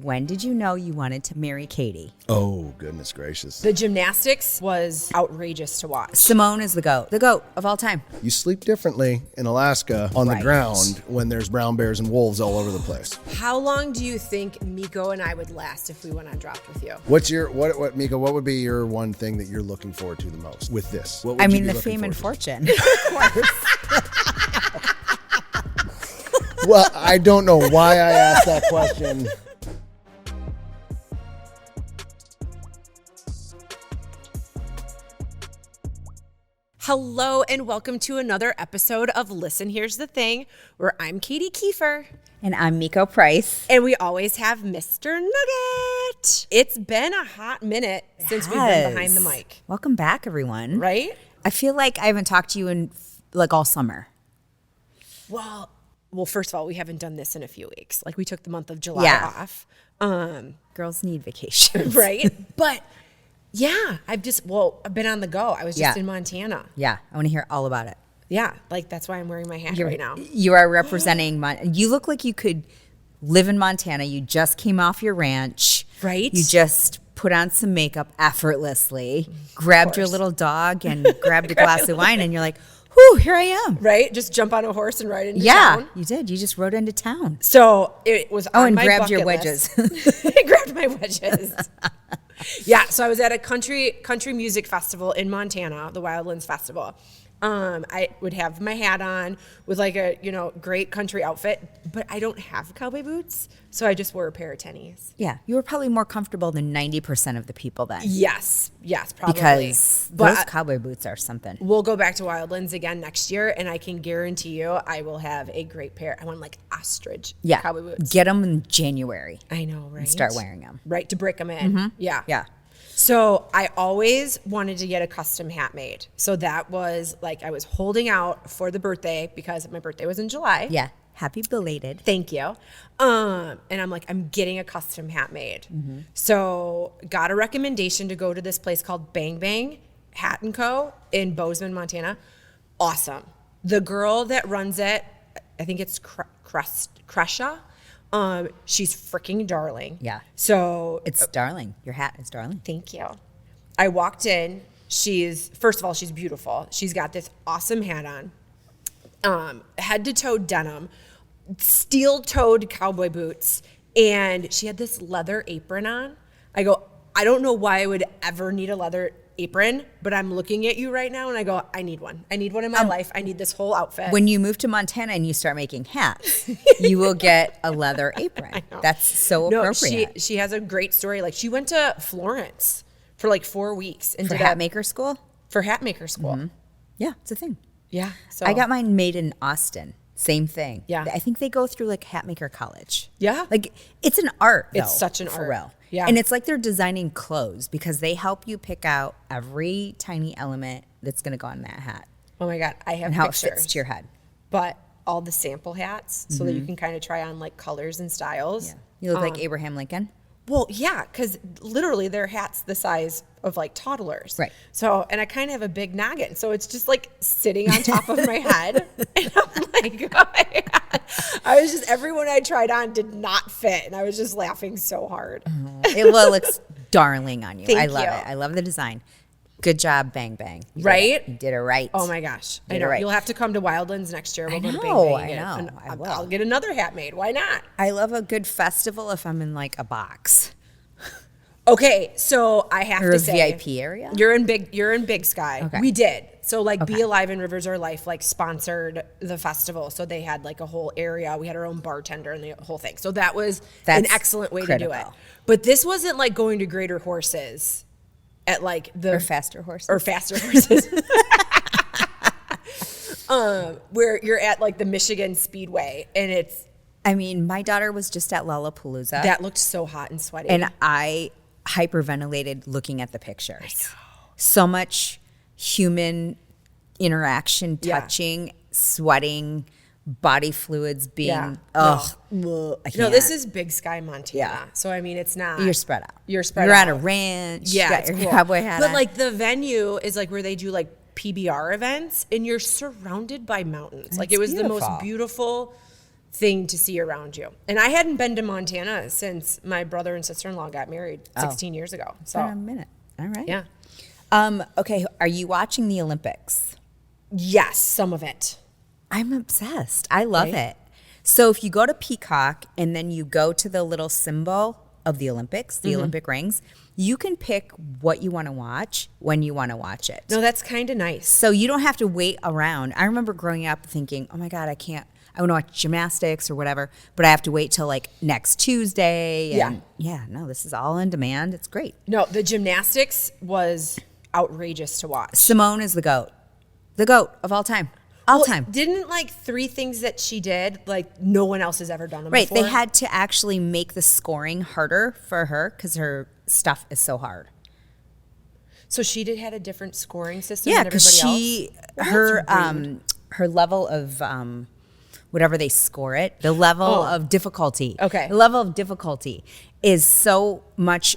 when did you know you wanted to marry Katie? Oh, goodness gracious. The gymnastics was outrageous to watch. Simone is the goat of all time. You sleep differently in Alaska on the ground when there's brown bears and wolves all over the place. How long do you think Meko and I would last if we went on Dropped with you? What's your, Meko, what would be your one thing that you're looking forward to the most with this? What would I you mean, be the looking fame and forward fortune. Of course. Well, I don't know why I asked that question. Hello and welcome to another episode of Listen Here's the Thing, where I'm Katie Keefer. And I'm Meko Price. And we always have Mr. Nugget. It's been a hot minute since we've been behind the mic. Welcome back, everyone. Right? I feel like I haven't talked to you in like all summer. Well, first of all, we haven't done this in a few weeks. Like we took the month of July off. Girls need vacation. Right? But yeah, I've been on the go. I was just in Montana. Yeah, I want to hear all about it. Yeah, like that's why I'm wearing my hat right now. You are representing you look like you could live in Montana. You just came off your ranch. Right? You just put on some makeup effortlessly, grabbed your little dog and grabbed a glass of wine, and you're like, whew, here I am. Right? Just jump on a horse and ride into town. Yeah, you did. You just rode into town. So it was on my grabbed your bucket wedges. list. I grabbed my wedges. Yeah, so I was at a country music festival in Montana, the Wildlands Festival. I would have my hat on with like a, great country outfit, but I don't have cowboy boots, so I just wore a pair of tennies. Yeah, you were probably more comfortable than 90% of the people then. Yes, probably. Because those cowboy boots are something. We'll go back to Wildlands again next year, and I can guarantee you I will have a great pair. I want like ostrich cowboy boots. Get them in January. I know, right? And start wearing them. Right, to break them in. Mm-hmm. Yeah. So I always wanted to get a custom hat made. So that was like I was holding out for the birthday because my birthday was in July. Yeah. Happy belated. Thank you. And I'm like, I'm getting a custom hat made. Mm-hmm. So got a recommendation to go to this place called Bang Bang Hat & Co. in Bozeman, Montana. Awesome. The girl that runs it, I think it's Kresha. She's freaking darling. Yeah. So it's darling. Your hat is darling. Thank you. I walked in. First of all, she's beautiful. She's got this awesome hat on, head to toe denim, steel-toed cowboy boots, and she had this leather apron on. I go, I don't know why I would ever need a leather apron, but I'm looking at you right now and I go, I need one. I need one in my life. I need this whole outfit. When you move to Montana and you start making hats, you will get a leather apron. That's so appropriate. She has a great story. Like she went to Florence for like 4 weeks and for hat maker school. For hat maker school. Mm-hmm. Yeah, it's a thing. Yeah. So I got mine made in Austin. Same thing. Yeah. I think they go through like hat maker college. Yeah. Like it's an art. Though, it's such an art. For real. Yeah. And it's like they're designing clothes because they help you pick out every tiny element that's going to go on that hat. Oh my God. I have and how pictures. It fits to your head. But all the sample hats so that you can kind of try on like colors and styles. Yeah. You look like Abraham Lincoln. Well, yeah, because literally their hat's the size of like toddlers. Right. So, and I kind of have a big noggin. So it's just like sitting on top of my head. And I'm like, oh my God. I was just, everyone I tried on did not fit. And I was just laughing so hard. It looks darling on you. Thank I love you. it. I love the design. Good job, Bang Bang. Right? You did it right. Oh my gosh. I know. Right. You'll have to come to Wildlands next year. We'll go to Bang I Bang. know. And I will. I'll get another hat made. Why not? I love a good festival if I'm in like a box. Okay, so I have to say, VIP area. You're in Big Sky. Okay. We did. So like BeAlive and Rivers Are Life like sponsored the festival. So they had like a whole area. We had our own bartender and the whole thing. So that's an excellent way to do it. But this wasn't like going to Greater Horses at like or Faster Horses. Where you're at like the Michigan Speedway and it's. I mean, my daughter was just at Lollapalooza. That looked so hot and sweaty. And I hyperventilated looking at the pictures. I know. So much human interaction, touching, sweating, body fluids being, this is Big Sky, Montana. Yeah. So, I mean, it's not. You're spread out. You're on a ranch. Yeah. You got your cowboy hat But on. like the venue is like where they do like PBR events and you're surrounded by mountains. Like it was the most beautiful thing to see around you. And I hadn't been to Montana since my brother and sister-in-law got married 16 years ago. So For a minute. All right. yeah. Okay. Are you watching the Olympics? Yes, some of it. I'm obsessed. I love Right? it. So if you go to Peacock and then you go to the little symbol of the Olympics, the Olympic rings, you can pick what you want to watch when you want to watch it. No, that's kind of nice. So you don't have to wait around. I remember growing up thinking, oh my God, I want to watch gymnastics or whatever, but I have to wait till like next Tuesday. And no, this is all on demand. It's great. No, the gymnastics was outrageous to watch. Simone is the GOAT of all time. All time. Didn't like 3 things that she did, like no one else has ever done them Right. before? They had to actually make the scoring harder for her because her stuff is so hard. So she had a different scoring system Yeah, than because everybody else? her level of whatever they score it, the level of difficulty. Okay. The level of difficulty is so much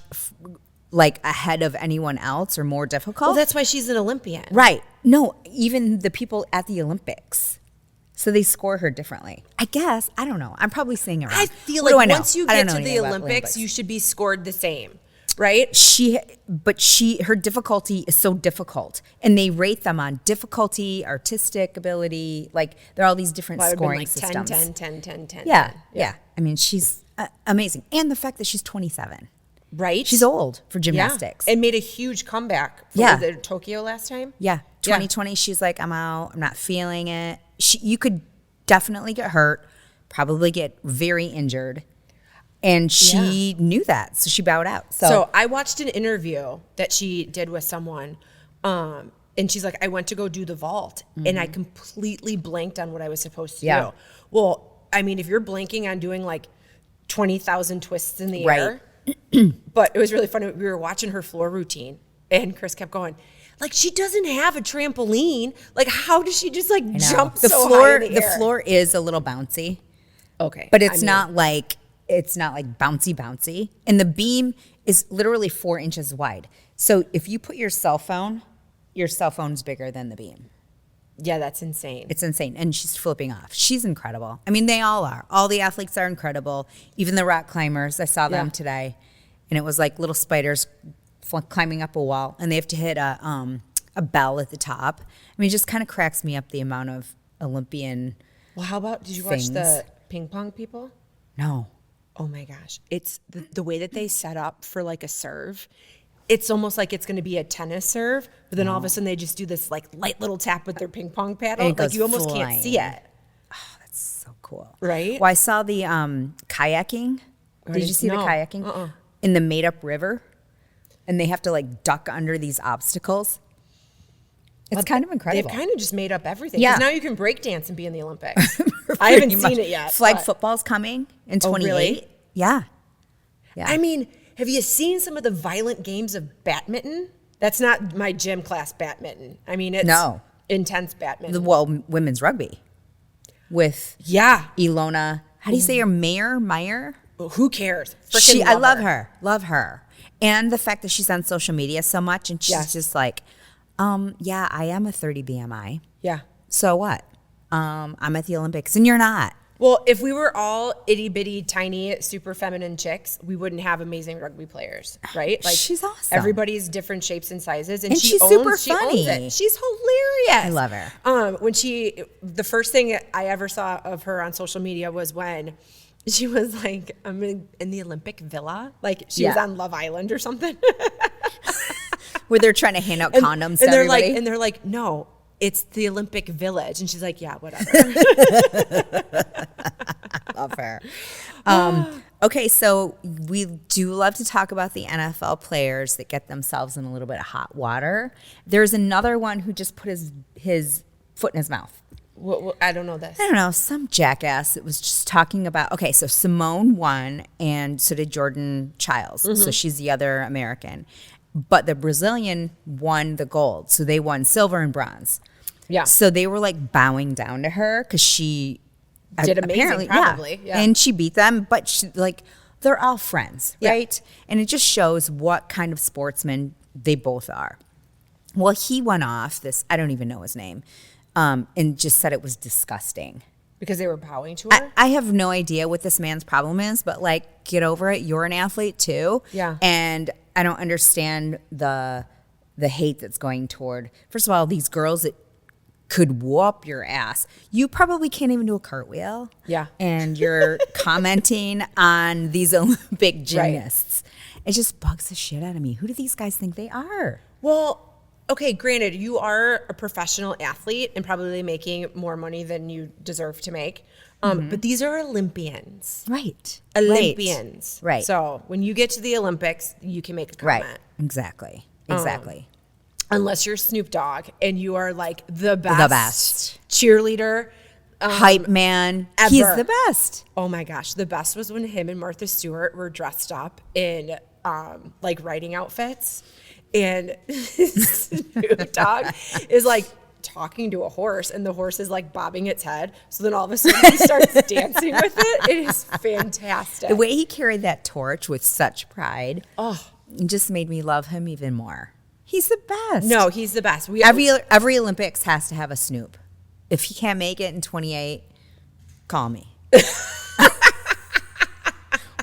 like ahead of anyone else or more difficult. Well, that's why she's an Olympian. Right. No, even the people at the Olympics. So they score her differently. I guess. I don't know. I'm probably saying it wrong. I feel What do I like know? once you I don't get know to anything the about Olympics, you should be scored the same, right? Her difficulty is so difficult, and they rate them on difficulty, artistic ability. Like there are all these different Well, I would've been scoring like systems. 10, 10, 10, 10, 10. Yeah. I mean, she's amazing, and the fact that she's 27. Right? She's old for Yeah. gymnastics. And made a huge comeback for Yeah. Tokyo last time. Yeah, 2020. She's like, I'm out. I'm not feeling it. You could definitely get hurt, probably get very injured, and she knew that, so she bowed out. So I watched an interview that she did with someone, and she's like, I went to go do the vault, and I completely blanked on what I was supposed to do. Well, I mean, if you're blanking on doing like 20,000 twists in the air, but it was really funny. We were watching her floor routine, and Chris kept going, like, she doesn't have a trampoline. Like, how does she just like jump so high in the air? The floor is a little bouncy. Okay, But it's not like bouncy. And the beam is literally 4 inches wide. So if you put your cell phone's bigger than the beam. Yeah, that's insane. It's insane. And she's flipping off. She's incredible. I mean, they all are. All the athletes are incredible. Even the rock climbers. I saw them today. And it was like little spiders climbing up a wall. And they have to hit a bell at the top. I mean, it just kind of cracks me up the amount of Olympian Well, how about, did you things. watch the ping pong people? No. Oh my gosh. It's the way that they set up for like a serve. It's almost like it's going to be a tennis serve, but then all of a sudden they just do this like light little tap with their ping pong paddle. And it Like goes you almost flying. can't see it. So cool. Right? Well, I saw the kayaking. Did you see the No. kayaking? In the made up river. And they have to like duck under these obstacles. It's kind of incredible. They've kind of just made up everything. Yeah. Because now you can break dance and be in the Olympics. I haven't Pretty much. seen it yet. Flag but- football's coming in Oh, 28. really? Yeah. I mean, have you seen some of the violent games of badminton? That's not my gym class badminton. I mean, it's No. intense badminton. Women's rugby with yeah. Ilona. How do you say her? Meyer? Well, who cares? Frickin' I love her. Love her. And the fact that she's on social media so much and she's Yes. just like, yeah, I am a 30 BMI. Yeah. So what? I'm at the Olympics and you're not. Well, if we were all itty bitty, tiny, super feminine chicks, we wouldn't have amazing rugby players, right? Like She's awesome. Everybody's different shapes and sizes, and she's owns, super she owns funny. it. She's hilarious. I love her. When the first thing I ever saw of her on social media was when she was like, I'm in the Olympic Villa, like she was Yeah. on Love Island or something. Where they're trying to hand out condoms to they're everybody. like, no, it's the Olympic Village, and she's like, yeah, whatever. Love her. Okay, so we do love to talk about the NFL players that get themselves in a little bit of hot water. There's another one who just put his foot in his mouth. I don't know this. I don't know, some jackass that was just talking about, okay, so Simone won, and so did Jordan Childs. So she's the other American. But the Brazilian won the gold. So they won silver and bronze. Yeah. So they were like bowing down to her because she Did amazing, apparently, probably. Yeah. And she beat them, but she, like, they're all friends, Yeah. right? And it just shows what kind of sportsmen they both are. Well, he went off this, I don't even know his name, and just said it was disgusting. Because they were bowing to her? I have no idea what this man's problem is, but like, get over it. You're an athlete too. Yeah. And I don't understand the hate that's going toward, first of all, these girls that could whoop your ass. You probably can't even do a cartwheel. Yeah. And you're commenting on these Olympic gymnasts. Right. It just bugs the shit out of me. Who do these guys think they are? Well, okay, granted, you are a professional athlete and probably making more money than you deserve to make. But these are Olympians. Right. Olympians. Right. So when you get to the Olympics, you can make a comment. Right. Exactly. Exactly. Unless you're Snoop Dogg and you are like the best, cheerleader. Hype man. Ever. He's the best. Oh my gosh. The best was when him and Martha Stewart were dressed up in like riding outfits. And Snoop Dogg is like talking to a horse and the horse is like bobbing its head. So then all of a sudden he starts dancing with it. It is fantastic. The way he carried that torch with such pride it just made me love him even more. He's the best. No, he's the best. Every Olympics has to have a Snoop. If he can't make it in 28, call me.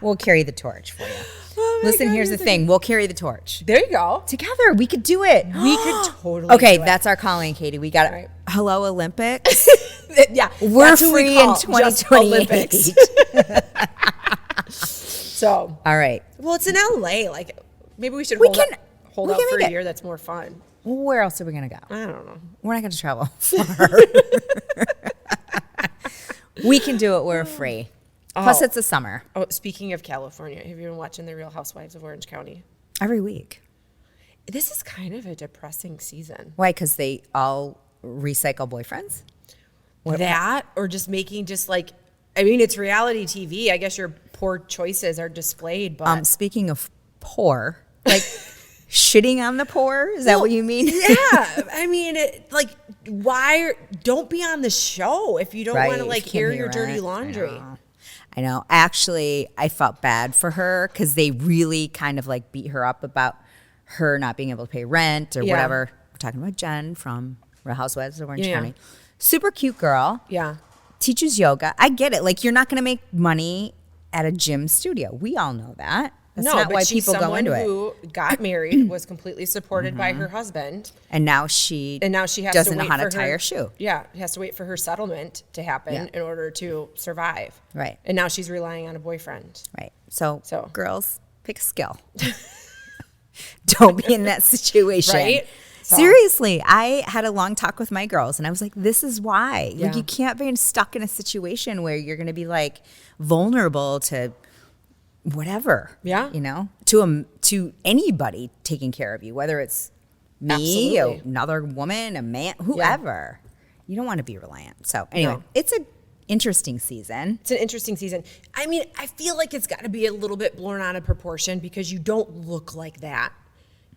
We'll carry the torch for you. Oh Listen, here's the thing. We'll carry the torch. There you go. Together, we could do it. We could totally Okay, do it. that's our calling, Katie. We got it. Right. Hello, Olympics. Yeah. We're free in 2028. So. All right. Well, it's in LA. Like, maybe we should hold out for a year. That's more fun. Where else are we going to go? I don't know. We're not going to travel far. We can do it. We're free. Plus, it's the summer. Oh, speaking of California, have you been watching The Real Housewives of Orange County? Every week. This is kind of a depressing season. Why? Because they all recycle boyfriends? That or just making I mean, it's reality TV. I guess your poor choices are displayed. But speaking of poor, like shitting on the poor, is that what you mean? Yeah. I mean, why? Don't be on the show if you don't want to air your dirty laundry. I know. Actually, I felt bad for her because they really kind of like beat her up about her not being able to pay rent or whatever. We're talking about Jen from Real Housewives of Orange County. Super cute girl. Yeah. Teaches yoga. I get it. Like, you're not going to make money at a gym studio. We all know that. That's not why people go into it. Who got married, was completely supported by her husband, and now she has doesn't to know how to tie her shoe. Yeah, has to wait for her settlement to happen in order to survive. Right. And now she's relying on a boyfriend. Right. So girls, pick a skill. Don't be in that situation. Right. Seriously, I had a long talk with my girls, and I was like, "This is why. Yeah. Like, you can't be stuck in a situation where you're going to be like vulnerable to." Whatever, to anybody taking care of you, whether it's me, another woman, a man, whoever. You don't want to be reliant. So anyway, it's an interesting season. It's an interesting season. I mean, I feel like it's got to be a little bit blown out of proportion because you don't look like that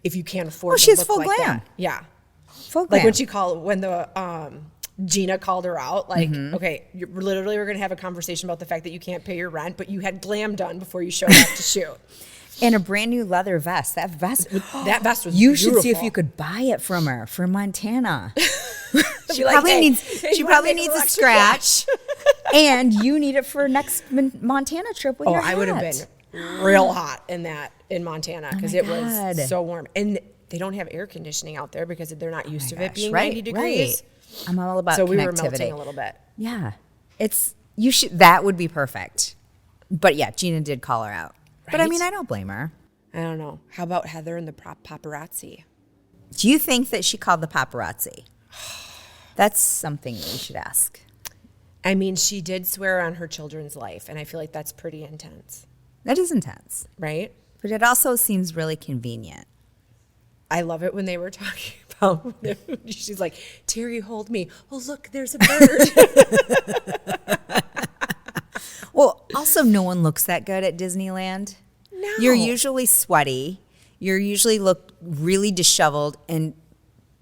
if you can't afford to look full like glam. that. Yeah, full glam. Like when the Gina called her out, like, okay, we're going to have a conversation about the fact that you can't pay your rent, but you had glam done before you showed up to shoot. And a brand new leather vest. That vest was You should see if you could buy it from her for Montana. She like, probably hey, needs a scratch. And you need it for next Montana trip with your hat. I would have been real hot in Montana because it was so warm. And they don't have air conditioning out there because they're not used to it being 90 degrees. Right. I'm all about so connectivity. We were melting a little bit. Yeah. That would be perfect. But yeah, Gina did call her out. Right? But I mean, I don't blame her. I don't know. How about Heather and the paparazzi? Do you think that she called the paparazzi? That's something we should ask. I mean, she did swear on her children's life, and I feel like that's pretty intense. That is intense. Right? But it also seems really convenient. I love it when they were talking about, she's like, Terry, hold me. Oh, look, there's a bird. Well, also, no one looks that good at Disneyland. No. You're usually sweaty. You usually look really disheveled and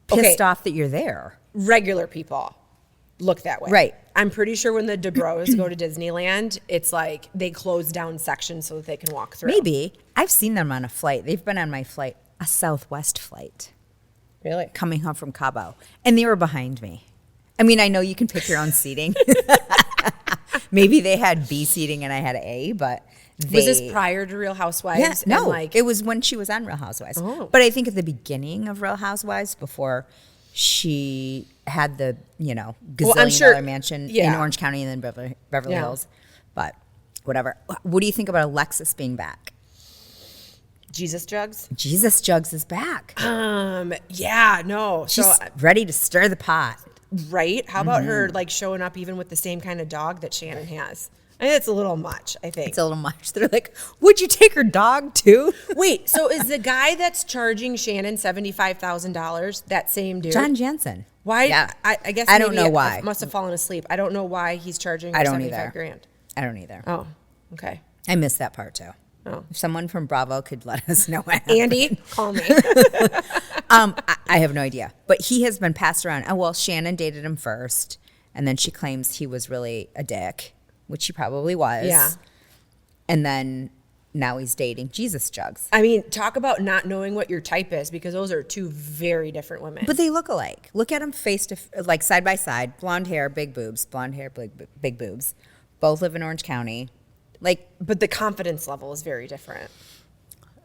pissed off that you're there. Regular people look that way. Right. I'm pretty sure when the DeBros go to Disneyland, it's like they close down sections so that they can walk through. Maybe. I've seen them on a flight. They've been on my flight, a Southwest flight. Really? Coming home from Cabo. And they were behind me. I mean, I know you can pick your own seating. Maybe they had B seating and I had A, but Was this prior to Real Housewives? Yeah, no, And it was when she was on Real Housewives. Oh. But I think at the beginning of Real Housewives, before she had the, gazillion-dollar mansion in Orange County and then Beverly Hills. But whatever. What do you think about Alexis being back? Jesus Jugs? Jesus Jugs is back. Yeah, no. She's ready to stir the pot. Right? How about her like showing up even with the same kind of dog that Shannon has? I think it's a little much, I think. It's a little much. They're like, would you take her dog too? Wait, so is the guy that's charging Shannon $75,000 that same dude? John Jansen. Why? Yeah. I guess I don't know why. I must have fallen asleep. I don't know why he's charging her I don't 75 either. grand. I don't either. Oh, okay. I missed that part too. Oh. If someone from Bravo could let us know what happened. Andy, call me. I have no idea. But he has been passed around. Oh, well, Shannon dated him first, and then she claims he was really a dick, which he probably was. Yeah. And then now he's dating Jesus Jugs. I mean, talk about not knowing what your type is, because those are two very different women. But they look alike. Look at them like side by side. Blonde hair, big boobs. Blonde hair, big boobs. Both live in Orange County. But the confidence level is very different.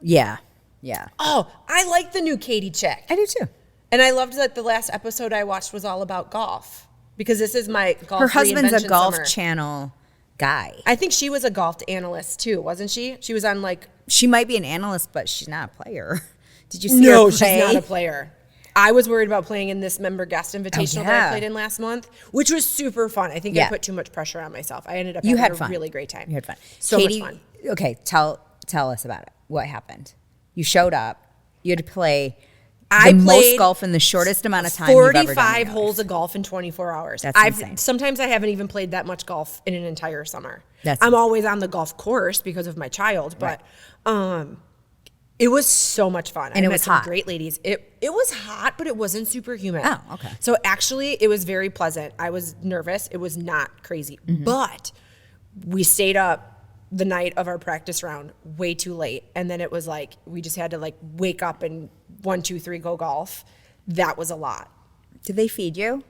Yeah. Yeah. Oh, I like the new Katie chick. I do too. And I loved that the last episode I watched was all about golf, because this is my golf. Her husband's a reinvention Golf summer. Channel guy. I think she was a golf analyst too, wasn't she? She was on She might be an analyst, but she's not a player. Did you see her No, play? she's not a player. I was worried about playing in this member guest invitational that I played in last month, which was super fun. I think I put too much pressure on myself. I ended up having a really great time. You had fun. So Katie, much fun. Okay, tell us about it. What happened? You showed up. You had to play I the most played golf in the shortest amount of time you've ever done. 45 holes of golf in 24 hours. That's insane. Sometimes I haven't even played that much golf in an entire summer. That's I'm insane. always on the golf course because of my child, but it was so much fun. And I it met was some hot. great ladies. It was hot, but it wasn't super humid. Oh, okay. So actually, it was very pleasant. I was nervous. It was not crazy, Mm-hmm. but we stayed up the night of our practice round way too late, and then it was like we just had to wake up and 1, 2, 3 go golf. That was a lot. Did they feed you?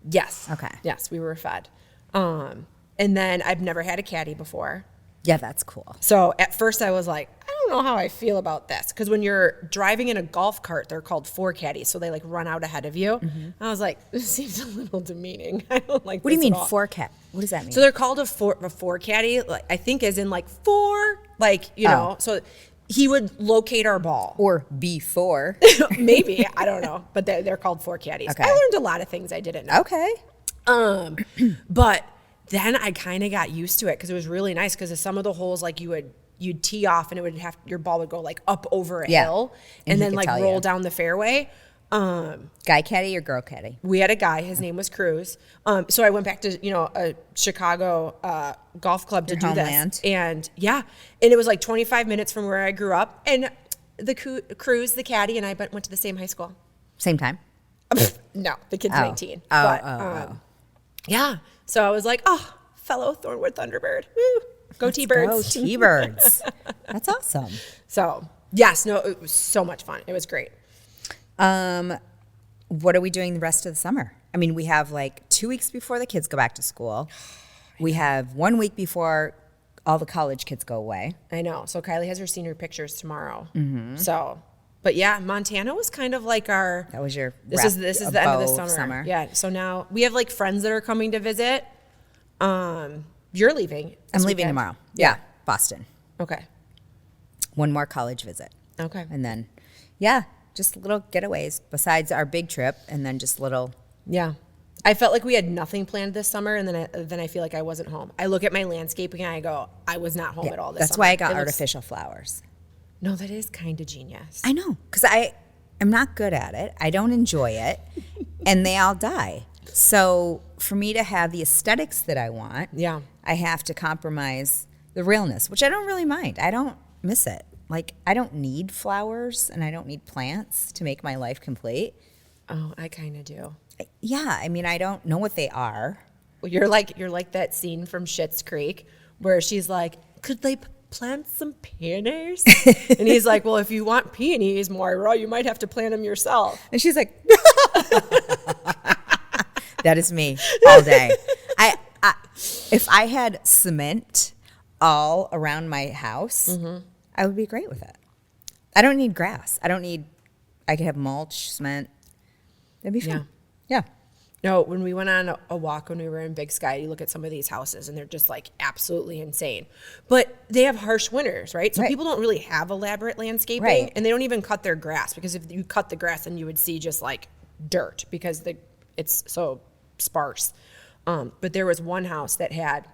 Yes. Okay. Yes, we were fed. And then I've never had a caddy before. Yeah, that's cool. So at first I was like, I don't know how I feel about this. Because when you're driving in a golf cart, they're called 4 caddies. So they run out ahead of you. I was like, this seems a little demeaning. I don't like What do you this mean at all. 4 cat? What does that mean? So they're called a four caddy, I think as in 4, know. So he would locate our ball. or before. Maybe, I don't know. But they're called 4 caddies. Okay. I learned a lot of things I didn't know. Okay. But then I kind of got used to it because it was really nice because some of the holes you'd tee off and it would your ball would go up over a hill And and he then could tell roll you. down the fairway. Guy caddy or girl caddy? We had a guy, his name was Cruz. So I went back to, a Chicago golf club to Your do homeland. this. And and it was 25 minutes from where I grew up. And the Cruz, the caddy, and I went to the same high school. Same time? No, the kid's Oh. 19. Oh, But, oh. yeah. So I was like, oh, fellow Thornwood Thunderbird. Woo. Go T-Birds. Go T-Birds. That's awesome. So, yes, no, it was so much fun. It was great. What are we doing the rest of the summer? I mean, we have 2 weeks before the kids go back to school. We have 1 week before all the college kids go away. I know. So Kylie has her senior pictures tomorrow. Mm-hmm. So, but yeah, Montana was kind of our. That was your This is the end of the summer. Yeah. So now we have friends that are coming to visit. You're leaving. I'm this leaving weekend? tomorrow. Yeah, Boston. Okay. One more college visit. Okay. And then, just little getaways besides our big trip, and then just little. Yeah. I felt like we had nothing planned this summer, and then I feel like I wasn't home. I look at my landscaping and I go, I was not home at all this That's summer. why I got It looks- artificial flowers. No, that is kind of genius. I know, because I'm not good at it. I don't enjoy it, and they all die. So for me to have the aesthetics that I want, Yeah. I have to compromise the realness, which I don't really mind. I don't miss it. I don't need flowers and I don't need plants to make my life complete. Oh, I kind of do. Yeah, I mean, I don't know what they are. Well, you're like that scene from Schitt's Creek where she's like, could they plant some peonies? And he's like, well, if you want peonies, Moira, you might have to plant them yourself. And she's like, that is me all day. If I had cement all around my house, I would be great with it. I don't need grass. I could have mulch, cement. That'd be fun. Yeah. No, when we went on a walk when we were in Big Sky, you look at some of these houses and they're just like absolutely insane. But they have harsh winters, right? So people don't really have elaborate landscaping, and they don't even cut their grass, because if you cut the grass, then you would see just like dirt because it's so sparse. But there was one house that had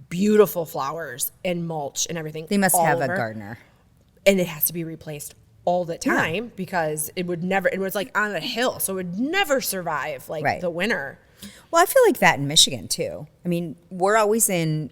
beautiful flowers and mulch and everything. They must have a gardener. And it has to be replaced all the time because it was like on a hill, so it would never survive the winter. Well, I feel like that in Michigan too. I mean, we're always in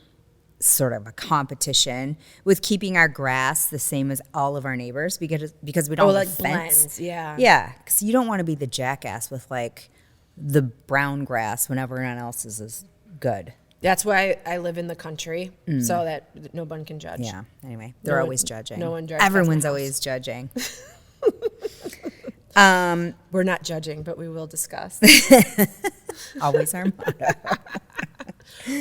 sort of a competition with keeping our grass the same as all of our neighbors because we don't have a fence. Blends, yeah. Yeah, because you don't want to be the jackass with like the brown grass when everyone else's is good. That's why I live in the country, so that no one can judge. Yeah. Anyway, they're always judging. No one judges. Everyone's always judging. We're not judging, but we will discuss. Always our motto.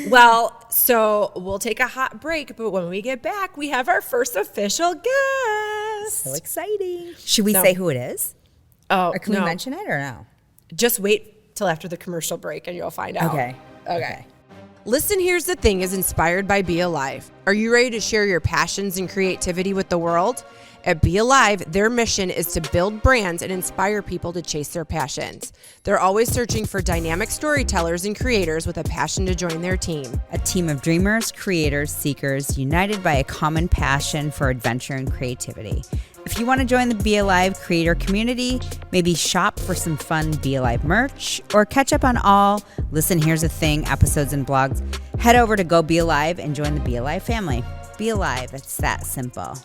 Well, so we'll take a hot break, but when we get back, we have our first official guest. So exciting. Should we say who it is? Oh, or can we mention it or no? Just wait till after the commercial break and you'll find out. Okay. Listen, Here's the Thing is inspired by BeAlive. Are you ready to share your passions and creativity with the world? At BeAlive, their mission is to build brands and inspire people to chase their passions. They're always searching for dynamic storytellers and creators with a passion to join their team. A team of dreamers, creators, seekers, united by a common passion for adventure and creativity. If you want to join the BeAlive creator community, maybe shop for some fun BeAlive merch, or catch up on all Listen, Here's the Thing episodes and blogs, head over to Go BeAlive and join the BeAlive family. BeAlive, it's that simple.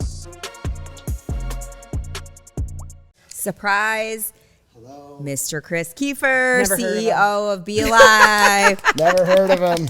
Surprise. Hello. Mr. Chris Keefer, Never heard of CEO of BeAlive. Never heard of him.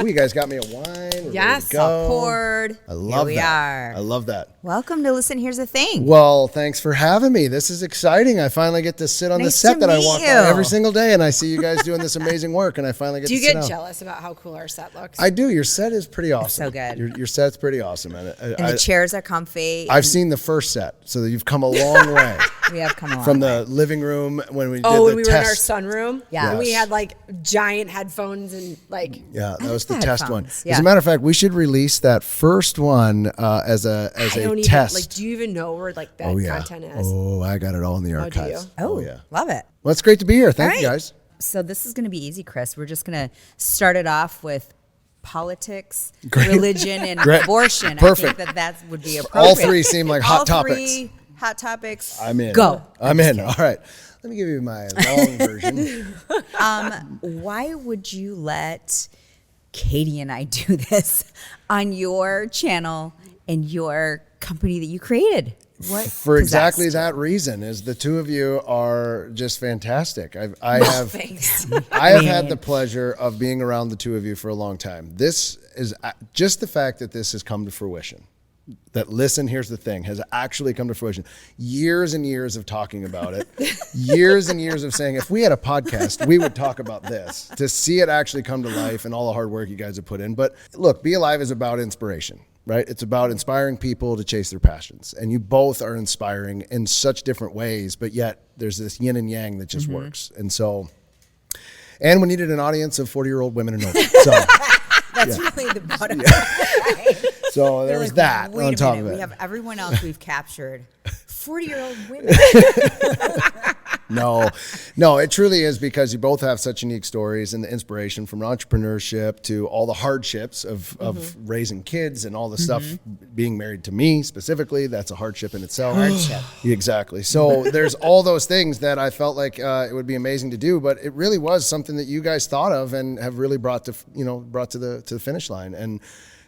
Ooh, you guys got me a wine. We're Yes, ready to go. Poured. I love Here we that. are. I love that. Welcome to Listen, Here's the Thing. Well, thanks for having me. This is exciting. I finally get to sit on the Nice set to that I meet walk by you. every single day, and I see you guys doing this amazing work, and I finally get Do to you sit get down. jealous about how cool our set looks? I do. Your set is pretty awesome. so good. Your set's pretty awesome. And And the chairs are comfy. I've seen the first set, so that you've come a long way We have come along. from the living room when we did when the we were in our test. sunroom. Yeah. And we Yes. had like giant headphones and like. Yeah, that was the the test one. headphones. As Yeah. a matter of fact, we should release that first one as a I don't test. even, like, do you even know where like that Oh yeah. content is? Oh, I got it all in the do archives. you? Oh, yeah. love it. Well, it's great to be here. Thank All you right. guys. So this is going to be easy, Chris. We're just going to start it off with politics, Great. religion, and Great. abortion. Perfect. I think that would be appropriate. All three seem like hot All topics. three hot topics. I'm in. Go. I'm in. All right. Let me give you my long version. Why would you let Katie and I do this on your channel and your company that you created? What For exactly possessed? that reason, is the two of you are just fantastic. I have Thanks. I have had the pleasure of being around the two of you for a long time. This is just the fact that this has come to fruition. That Listen, Here's the Thing has actually come to fruition. Years and years of talking about it. Years and years of saying, if we had a podcast, we would talk about this. To see it actually come to life and all the hard work you guys have put in. But look, BeAlive is about inspiration, right? It's about inspiring people to chase their passions. And you both are inspiring in such different ways, but yet there's this yin and yang that just works. And so, and we needed an audience of 40-year-old women and over. So, That's really the bottom. Right? so there was Like, that wait on a top minute, of it. we have everyone else we've captured. 40-year-old women. No, it truly is because you both have such unique stories and the inspiration from entrepreneurship to all the hardships of raising kids and all the stuff, being married to me specifically. That's a hardship in itself. Exactly. So there's all those things that I felt like it would be amazing to do, but it really was something that you guys thought of and have really brought to the finish line. And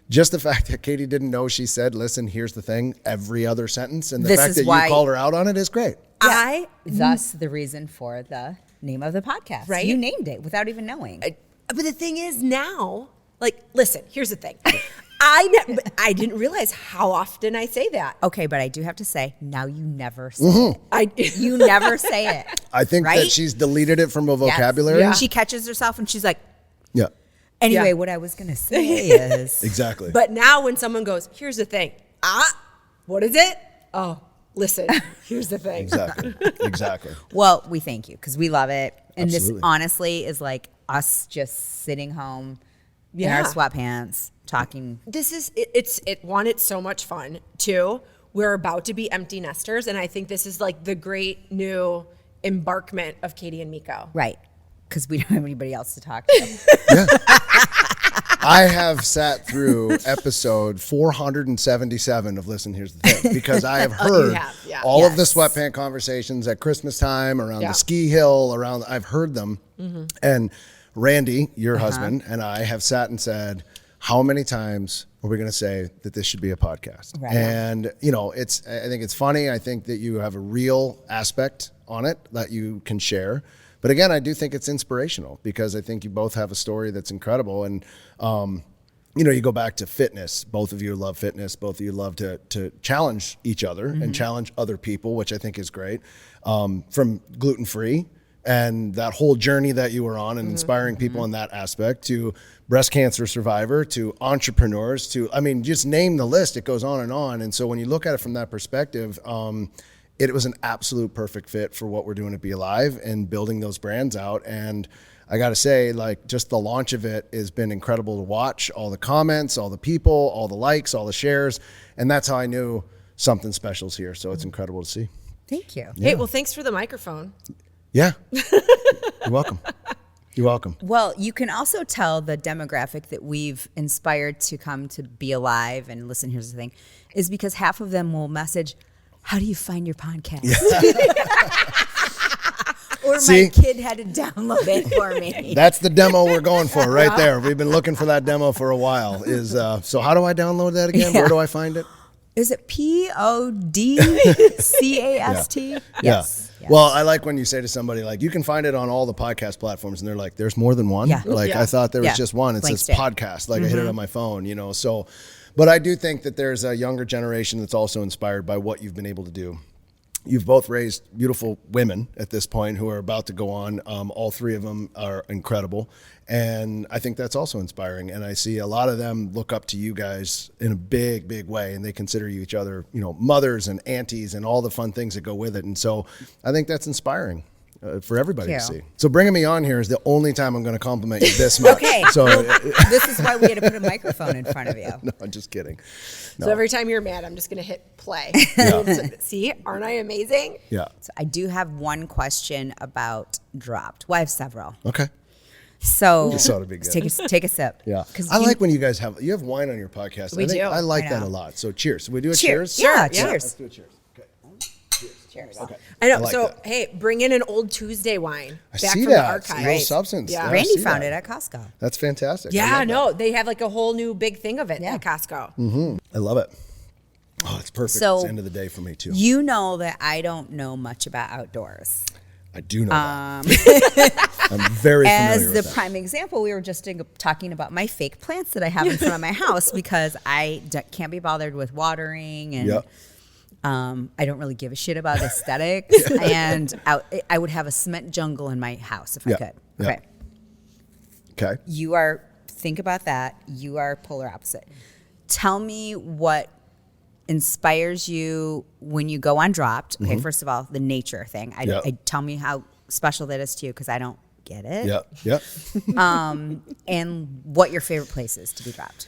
just the fact that Katie didn't know she said, "Listen, here's the thing," every other sentence, and the This fact is that why- you called her out on it is great. Thus the reason for the name of the podcast. Right? You named it without even knowing. But the thing is now, like, listen, here's the thing. I didn't realize how often I say that. Okay, but I do have to say, now you never say it. You never say it. I think Right? that she's deleted it from a Yes. vocabulary. Yeah. She catches herself and she's like, Yeah. Anyway, Yeah. what I was going to say is. Exactly. But now when someone goes, here's the thing. What is it? Oh, listen, here's the thing. Exactly. Well, we thank you because we love it. And Absolutely. this honestly is like us just sitting home in our Yeah. sweatpants talking. This is it's so much fun. Two, we're about to be empty nesters, and I think this is like the great new embarkment of Katie and Meko. Right. Because we don't have anybody else to talk to. I have sat through episode 477 of Listen, Here's the Thing, because I have heard have, yeah. all of the Yes. sweatpant conversations at Christmas time, around Yeah. the ski hill, I've heard them. And Randy, your husband, and I have sat and said, how many times are we going to say that this should be a podcast? Right. And, I think it's funny. I think that you have a real aspect on it that you can share. But again, I do think it's inspirational because I think you both have a story that's incredible. And, you go back to fitness. Both of you love fitness. Both of you love to challenge each other and challenge other people, which I think is great. From gluten-free and that whole journey that you were on and inspiring people in that aspect, to breast cancer survivor, to entrepreneurs, just name the list. It goes on. And so when you look at it from that perspective, it was an absolute perfect fit for what we're doing at BeAlive and building those brands out. And I got to say, just the launch of it has been incredible to watch. All the comments, all the people, all the likes, all the shares. And that's how I knew something special's here. So it's incredible to see. Thank you. Hey, well, thanks for the microphone. Yeah. You're welcome. You're welcome. Well, you can also tell the demographic that we've inspired to come to BeAlive and listen. Here's the thing, is because half of them will message, how do you find your podcast? Or See? my kid had to download it for me. That's the demo we're going for right there. We've been looking for that demo for a while. So how do I download that again? Yeah. Where do I find it? Is it PODCAST? Yeah. Yes. Well, I like when you say to somebody, you can find it on all the podcast platforms, and they're like, there's more than one? Yeah. I thought there was Yeah. just one. It Blank says stare. podcast. I hit it on my phone, so. But I do think that there's a younger generation that's also inspired by what you've been able to do. You've both raised beautiful women at this point who are about to go on. All three of them are incredible. And I think that's also inspiring. And I see a lot of them look up to you guys in a big, big way. And they consider you each other, mothers and aunties and all the fun things that go with it. And so I think that's inspiring for everybody to Thank see. you. So bringing me on here is the only time I'm going to compliment you this much. Okay. So This is why we had to put a microphone in front of you. no, I'm just kidding. No. So every time you're mad, I'm just going to hit play. See, aren't I amazing? Yeah. So I do have one question about Dropped. Well, I have several. Okay. So This ought to be good. Take a sip. Yeah. 'Cause I like when you guys have wine on your podcast. We do. I like I that know. a lot. So cheers. We do a Cheers. cheers? Yeah, Sure, yeah. cheers. Let's do a cheers. Okay. Cheers. Okay. I know. I like so, that. hey, bring in an old Tuesday wine I back see from the that. archive. Real substance. Yeah. I Randy see found that. it at Costco. That's fantastic. I Yeah, love no, they have like a whole new big thing of it Yeah. at Costco. that. I love it. Oh, it's perfect. So, it's the end of the day for me too. You know that I don't know much about outdoors. I do know that. I'm very familiar As with the that. prime example, we were just talking about my fake plants that I have in front of my house because I can't be bothered with watering and Yep. I don't really give a shit about aesthetics. And I would have a cement jungle in my house if I Yeah. could. Yeah. Okay. Okay. Think about that. You are polar opposite. Tell me what inspires you when you go on Dropped. Okay, first of all, the nature thing. Yeah. Tell me how special that is to you because I don't get it. Yep. Yep. And what your favorite place is to be dropped.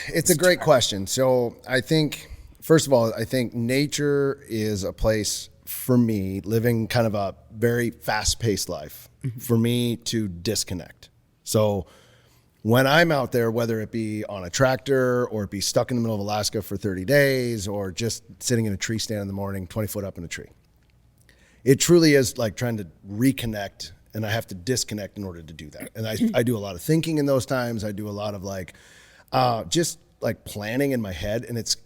It's a great question. So I think, first of all, I think nature is a place for me, living kind of a very fast-paced life, for me to disconnect. So when I'm out there, whether it be on a tractor or it be stuck in the middle of Alaska for 30 days or just sitting in a tree stand in the morning, 20 foot up in a tree, it truly is like trying to reconnect, and I have to disconnect in order to do that. And I do a lot of thinking in those times. I do a lot of just like planning in my head, and it's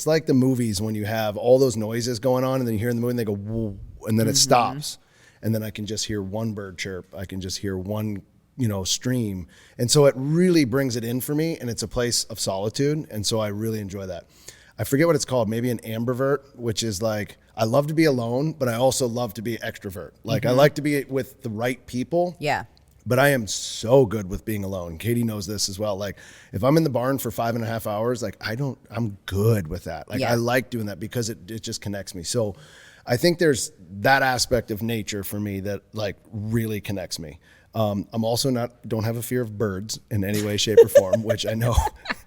like the movies when you have all those noises going on, and then you hear in the movie and they go, whoa, and then it stops, and then I can just hear one bird chirp. I can just hear one, stream, and so it really brings it in for me, and it's a place of solitude, and so I really enjoy that. I forget what it's called, maybe an ambivert, which is like, I love to be alone, but I also love to be extrovert. Like I like to be with the right people. Yeah. But I am so good with being alone. Katie knows this as well. Like if I'm in the barn for 5.5 hours, like I'm good with that. Like I like doing that because it just connects me. So I think there's that aspect of nature for me that like really connects me. I'm also don't have a fear of birds in any way, shape, or form, which I know.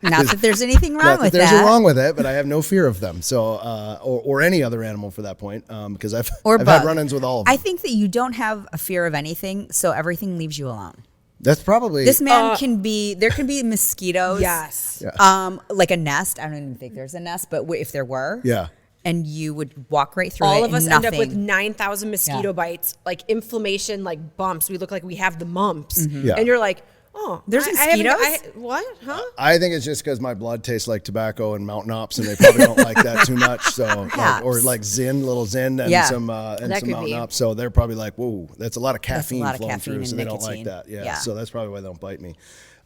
Not that there's anything wrong with that. There's wrong with it, but I have no fear of them. So, or any other animal for that point, because I've had run-ins with all of them. I think that you don't have a fear of anything, so everything leaves you alone. That's probably This man there can be mosquitoes. Yes. Yeah. Like a nest. I don't even think there's a nest, but if there were, yeah. and you would walk right through it. All of us and end up with nothing. 9,000 mosquito bites, like inflammation, like bumps. We look like we have the mumps. Yeah. And you're like, oh, There's mosquitoes? What? Huh? I think it's just because my blood tastes like tobacco and Mountain Ops, and they probably don't like that too much. So, or like little Zin, and some Mountain Ops. So they're probably like, whoa, that's a lot of caffeine flowing through, so they don't like that. Yeah. So that's probably why they don't bite me.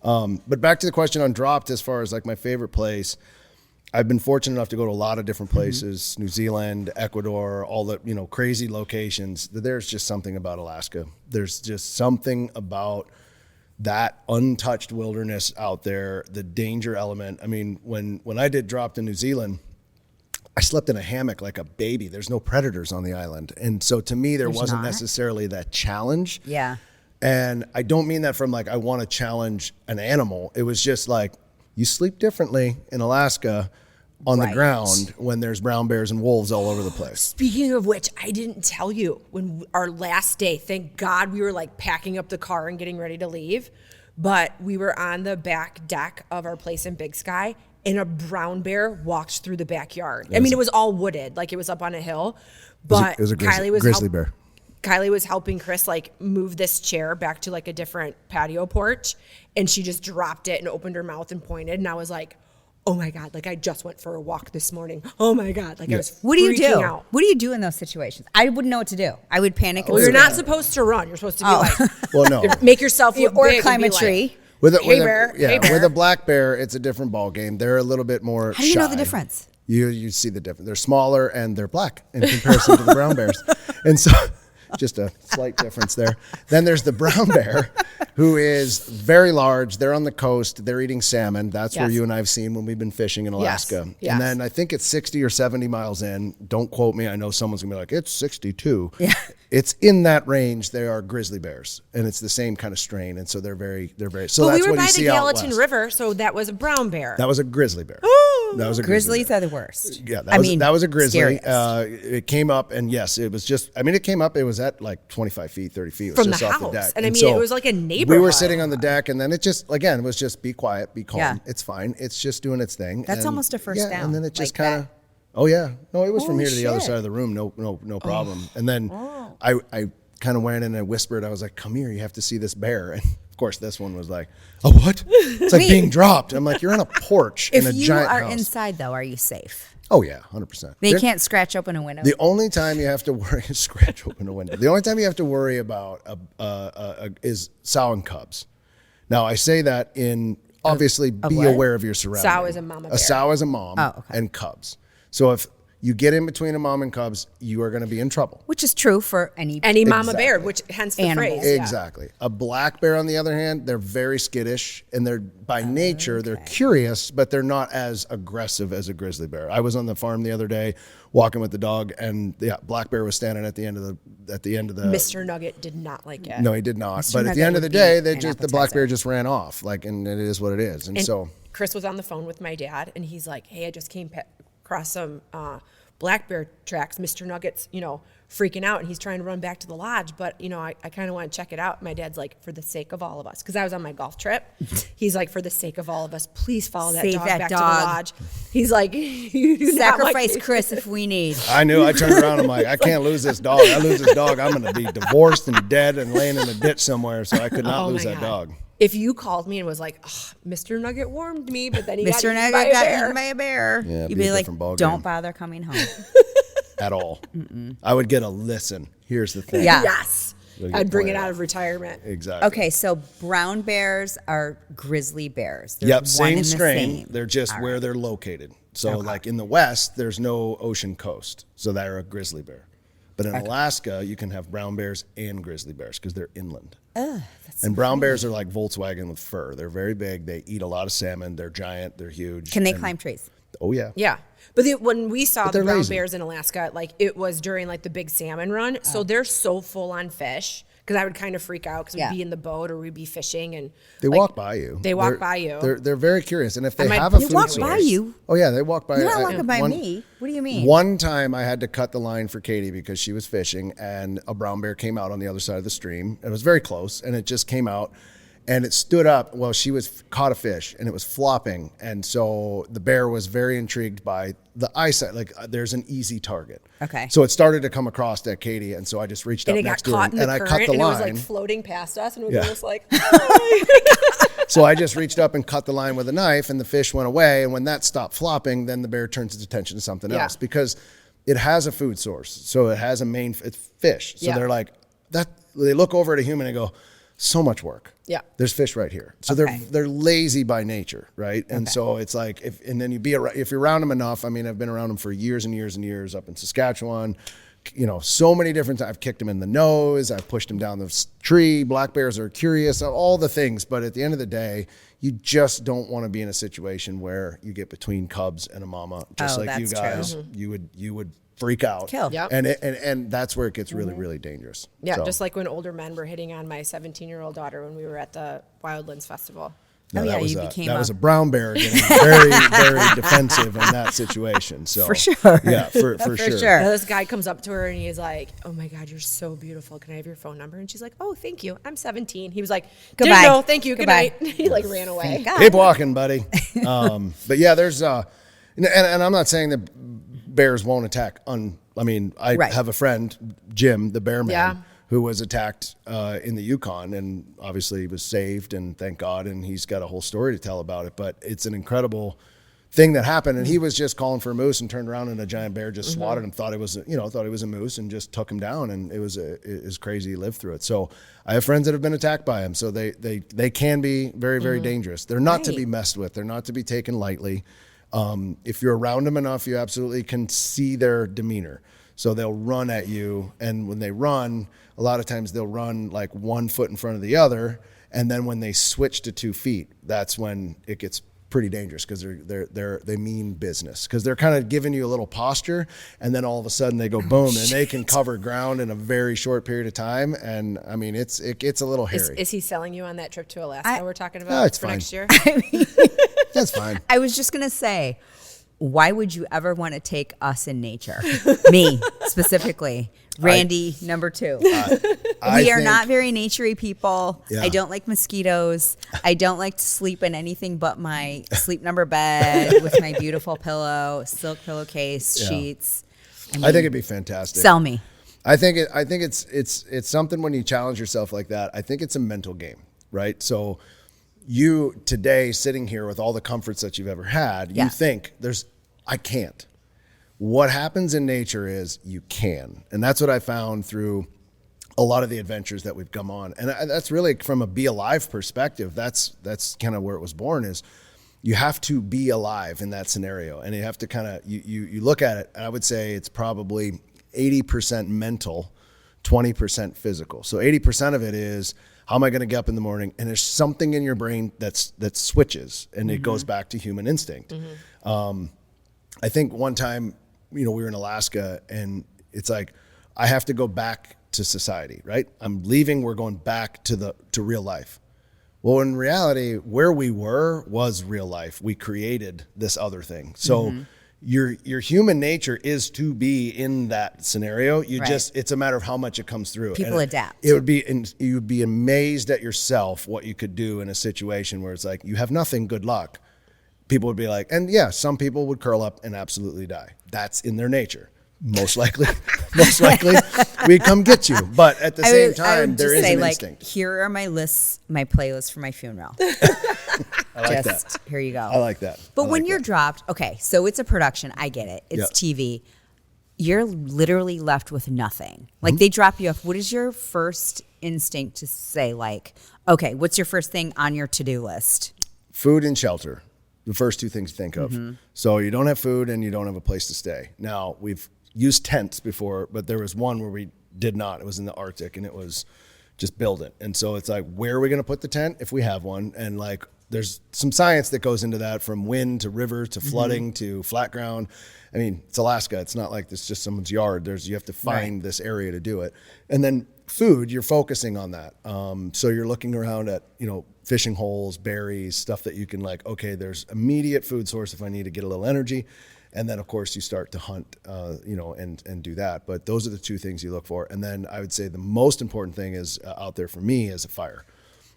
But back to the question on Dropped, as far as like my favorite place. I've been fortunate enough to go to a lot of different places, New Zealand, Ecuador, all the, crazy locations. There's just something about Alaska. There's just something about that untouched wilderness out there, the danger element. I mean, when I did Dropped in New Zealand, I slept in a hammock like a baby. There's no predators on the island. And so to me, there wasn't necessarily that challenge. Yeah. And I don't mean that from like, I want to challenge an animal. It was just like, you sleep differently in Alaska on the ground when there's brown bears and wolves all over the place. Speaking of which, I didn't tell you when our last day, thank God we were like packing up the car and getting ready to leave, but we were on the back deck of our place in Big Sky and a brown bear walked through the backyard. I mean, it was all wooded, like it was up on a hill, but it was a grizzly bear. Kylie was helping Chris like move this chair back to like a different patio porch, and she just dropped it and opened her mouth and pointed, and I was like, oh my God, like I just went for a walk this morning. Oh my God, like I was What do you do? out. What do you do in those situations? I wouldn't know what to do. I would panic. Well, you're not supposed to run. You're supposed to be like, well, no, make yourself look or big climb and a be tree. Like, with bear. a black bear, it's a different ball game. They're a little bit more. How do you know the difference? You see the difference. They're smaller and they're black in comparison to the brown bears, and so. Just a slight difference there. Then there's the brown bear, who is very large. They're on the coast. They're eating salmon. That's where you and I have seen when we've been fishing in Alaska. Yes. And then I think it's 60 or 70 miles in. Don't quote me. I know someone's going to be like, it's 62. Yeah. It's in that range. They are grizzly bears, and it's the same kind of strain. And so they're very. So but that's we were what you by see the out Gallatin west. River, so that was a brown bear. That was a grizzly bear. That was a Grizzlies are the worst. Yeah, that was a grizzly. Scariest. It came up, and yes, it was just. I mean, it came up. It was at like 25 feet, 30 feet. It was From just the off house. the deck. And I mean, it was like a neighborhood. We were sitting on the deck, and then it just again it was just be quiet, be calm. Yeah. It's fine. It's just doing its thing. That's almost a first down, And then it just like kind of. Oh yeah, no, it was from Holy here to the other shit. side of the room. No problem. And then I kind of went in and I whispered. I was like, "Come here, you have to see this bear." And of course, this one was like, "Oh, what?" It's like being dropped. I'm like, "You're on a porch in a If you giant are house." inside, though, are you safe? Oh yeah, 100%. They can't scratch open a window. The only time you have to worry scratch open a window. The only time you have to worry about is sow and cubs. Now I say that in obviously be what? aware of your surroundings. Sow is a mama bear. A sow is a mom and cubs. So if you get in between a mom and cubs, you are going to be in trouble. Which is true for any mama bear, which hence the Animal. phrase. Exactly. A black bear, on the other hand, they're very skittish, and they're by nature they're curious, but they're not as aggressive as a grizzly bear. I was on the farm the other day walking with the dog, and black bear was standing at the end of the. Mr. Nugget did not like it. No, he did not. Mr. But at Nugget the end of would the day, be the an black bear appetizer. just ran off. Like, and it is what it is. And so Chris was on the phone with my dad, and he's like, "Hey, I just came across some black bear tracks. Mr. Nugget's, freaking out, and he's trying to run back to the lodge, but I kind of want to check it out." My dad's like, "For the sake of all of us," because I was on my golf trip. He's like, "For the sake of all of us, please follow that Save dog that back dog. to the lodge." He's like, "You do not Sacrifice like Chris if we need. I knew. I turned around. I'm like, I can't lose this dog. I lose this dog, I'm going to be divorced and dead and laying in a ditch somewhere. So I could not Oh lose my that God. dog. If you called me and was like, Mr. Nugget warmed me, but then he got Mr. eaten by Nugget a got bear. eaten by a bear. Yeah, it'd You'd be be a like, different ball don't game. bother coming home. At all. I would get a listen. Here's the thing. Yeah. Yes. You'll get I'd bring it pointed out out. of retirement. Exactly. Okay, so brown bears are grizzly bears. They're Yep, one same and the strain. same. They're just All where right. they're located. So, like in the West, there's no ocean coast, so they're a grizzly bear. But in Alaska, you can have brown bears and grizzly bears because they're inland. And brown bears are like Volkswagen with fur. They're very big. They eat a lot of salmon. They're giant. They're huge. Can they climb trees? Oh, yeah. Yeah. But when we saw the brown lazy. bears in Alaska, like it was during like the big salmon run. So they're so full on fish. Because I would kind of freak out because we'd be in the boat or we'd be fishing and They walk by you. They walk by you. They're very curious. And if they might- have a They food walk source. by you? Oh, yeah. They walk by. You're not walking by me. What do you mean? One time I had to cut the line for Katie because she was fishing and a brown bear came out on the other side of the stream. It was very close and it just came out and it stood up while she caught a fish and it was flopping. And so the bear was very intrigued by the eyesight. Like there's an easy target. Okay. So it started to come across at Katie. And so I just reached and up it got next to her caught in and the I current cut the and it was line. like floating past us and we Yeah. were just like, So I just reached up and cut the line with a knife and the fish went away. And when that stopped flopping, then the bear turns its attention to something Yeah. else because it has a food source. So it has it's fish. So Yeah. they're like, they look over at a human and go, so much work. Yeah. There's fish right here. So Okay. they're lazy by nature, right? And so it's like, if you're around them enough, I mean, I've been around them for years and years and years up in Saskatchewan, so many different times. I've kicked them in the nose. I've pushed them down the tree. Black bears are curious, all the things. But at the end of the day, you just don't want to be in a situation where you get between cubs and a mama, just like you that's guys, true. you would freak out. Kill. Yep. And that's where it gets really, really dangerous. yeah, So, just like when older men were hitting on my 17-year-old daughter when we were at the Wildlands Festival. no, Oh, yeah, that was you a, became that a- was a brown bear getting very, very defensive in that situation. So For sure. Yeah, for For sure. sure. And this guy comes up to her and he's like, "Oh my God, you're so beautiful. Can I have your phone number?" And she's like, "Oh, thank you. I'm 17." He was like, Goodbye. "No, thank you. Goodbye. Good night." He like ran away. God. Keep walking, buddy. But yeah, there's and I'm not saying that bears won't attack. I Right. have a friend, Jim, the bear man, Yeah. who was attacked in the Yukon, and obviously he was saved, and thank God, and he's got a whole story to tell about it. But it's an incredible thing that happened, and he was just calling for a moose and turned around and a giant bear just swatted him. Thought it was a moose and just took him down, and it was crazy. He lived through it. So I have friends that have been attacked by him. So they can be very, very dangerous. They're not to be messed with. They're not to be taken lightly. If you're around them enough, you absolutely can see their demeanor. So they'll run at you, and when they run, a lot of times they'll run like 1 foot in front of the other, and then when they switch to 2 feet, that's when it gets pretty dangerous because they mean business because they're kind of giving you a little posture, and then all of a sudden they go boom, and they can cover ground in a very short period of time. And I mean, it gets a little hairy. Is he selling you on that trip to Alaska we're talking about No, it's for fine. next year? That's fine. I was just going to say, why would you ever want to take us in nature? Me, specifically. Randy, number 2. We are not very naturey people. Yeah. I don't like mosquitoes. I don't like to sleep in anything but my sleep number bed with my beautiful pillow, silk pillowcase, Yeah. sheets. I think it'd be fantastic. Sell me. I think it's something when you challenge yourself like that. I think it's a mental game, right? So you today sitting here with all the comforts that you've ever had, Yeah. you think I can't. What happens in nature is you can. And that's what I found through a lot of the adventures that we've come on. And that's really from a BeAlive perspective. That's kind of where it was born is you have to be alive in that scenario. And you have to kind of, you look at it, and I would say it's probably 80% mental, 20% physical. So 80% of it is, how am I going to get up in the morning? And there's something in your brain that switches, and it goes back to human instinct. I think one time, we were in Alaska, and it's like, I have to go back to society, right? I'm leaving. We're going back to real life. Well, in reality, where we were was real life. We created this other thing. So your human nature is to be in that scenario. It's a matter of how much it comes through. People And adapt. you would be amazed at yourself what you could do in a situation where it's like, you have nothing, good luck. People would be like, and yeah, some people would curl up and absolutely die. That's in their nature. Most likely, we come get you. But at the same time, there is an instinct. Here are my lists, my playlists for my funeral. I like that. Here you go. I like that. But I when like you're that. dropped, okay, so it's a production. I get it. It's TV. You're literally left with nothing. Like they drop you off. What is your first instinct to say? Like, okay, what's your first thing on your to-do list? Food and shelter, the first two things to think of. So you don't have food and you don't have a place to stay. Now, we've used tents before, but there was one where we did not. It was in the Arctic, and it was just build it. And so it's like, where are we going to put the tent if we have one? And like, there's some science that goes into that, from wind to river to flooding to flat ground. I mean, it's Alaska. It's not like it's just someone's yard. You have to find this area to do it. And then food, you're focusing on that. So you're looking around at, fishing holes, berries, stuff that you can like, okay, there's immediate food source if I need to get a little energy. And then of course you start to hunt, and do that. But those are the two things you look for. And then I would say the most important thing is out there for me is a fire.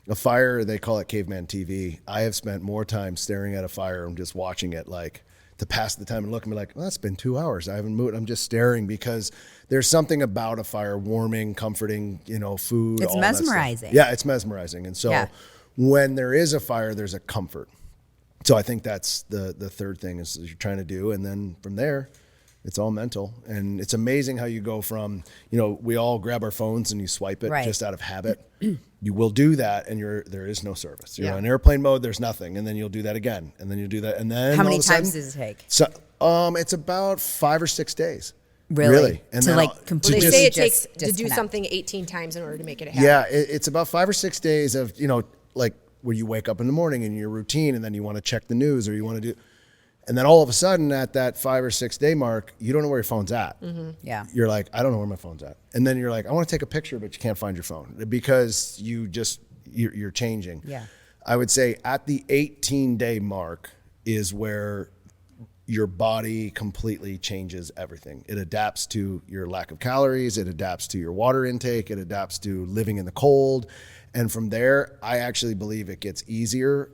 A fire, they call it caveman TV. I have spent more time staring at a fire and just watching it, like, to pass the time and look and be like, well, it's been 2 hours. I haven't moved. I'm just staring, because there's something about a fire, warming, comforting, food. It's all that stuff. mesmerizing. Yeah, it's mesmerizing. And so when there is a fire, there's a comfort. So I think that's the third thing is you're trying to do. And then from there, it's all mental. And it's amazing how you go from, we all grab our phones and you swipe it just out of habit. You will do that, and there is no service. You're on airplane mode, there's nothing. And then you'll do that again. And then you'll do that. And then how many times does it take? So it's about 5 or 6 days. Really? And to then like completely They say it takes to do disconnect. something 18 times in order to make it a habit. Yeah, it's about 5 or 6 days of, like where you wake up in the morning and your routine, and then you want to check the news, or you want to do, and then all of a sudden at that 5 or 6 day mark, you don't know where your phone's at. Yeah. You're like, I don't know where my phone's at. And then you're like, I want to take a picture, but you can't find your phone because you're changing. Yeah. I would say at the 18-day mark is where your body completely changes everything. It adapts to your lack of calories. It adapts to your water intake. It adapts to living in the cold. And from there, I actually believe it gets easier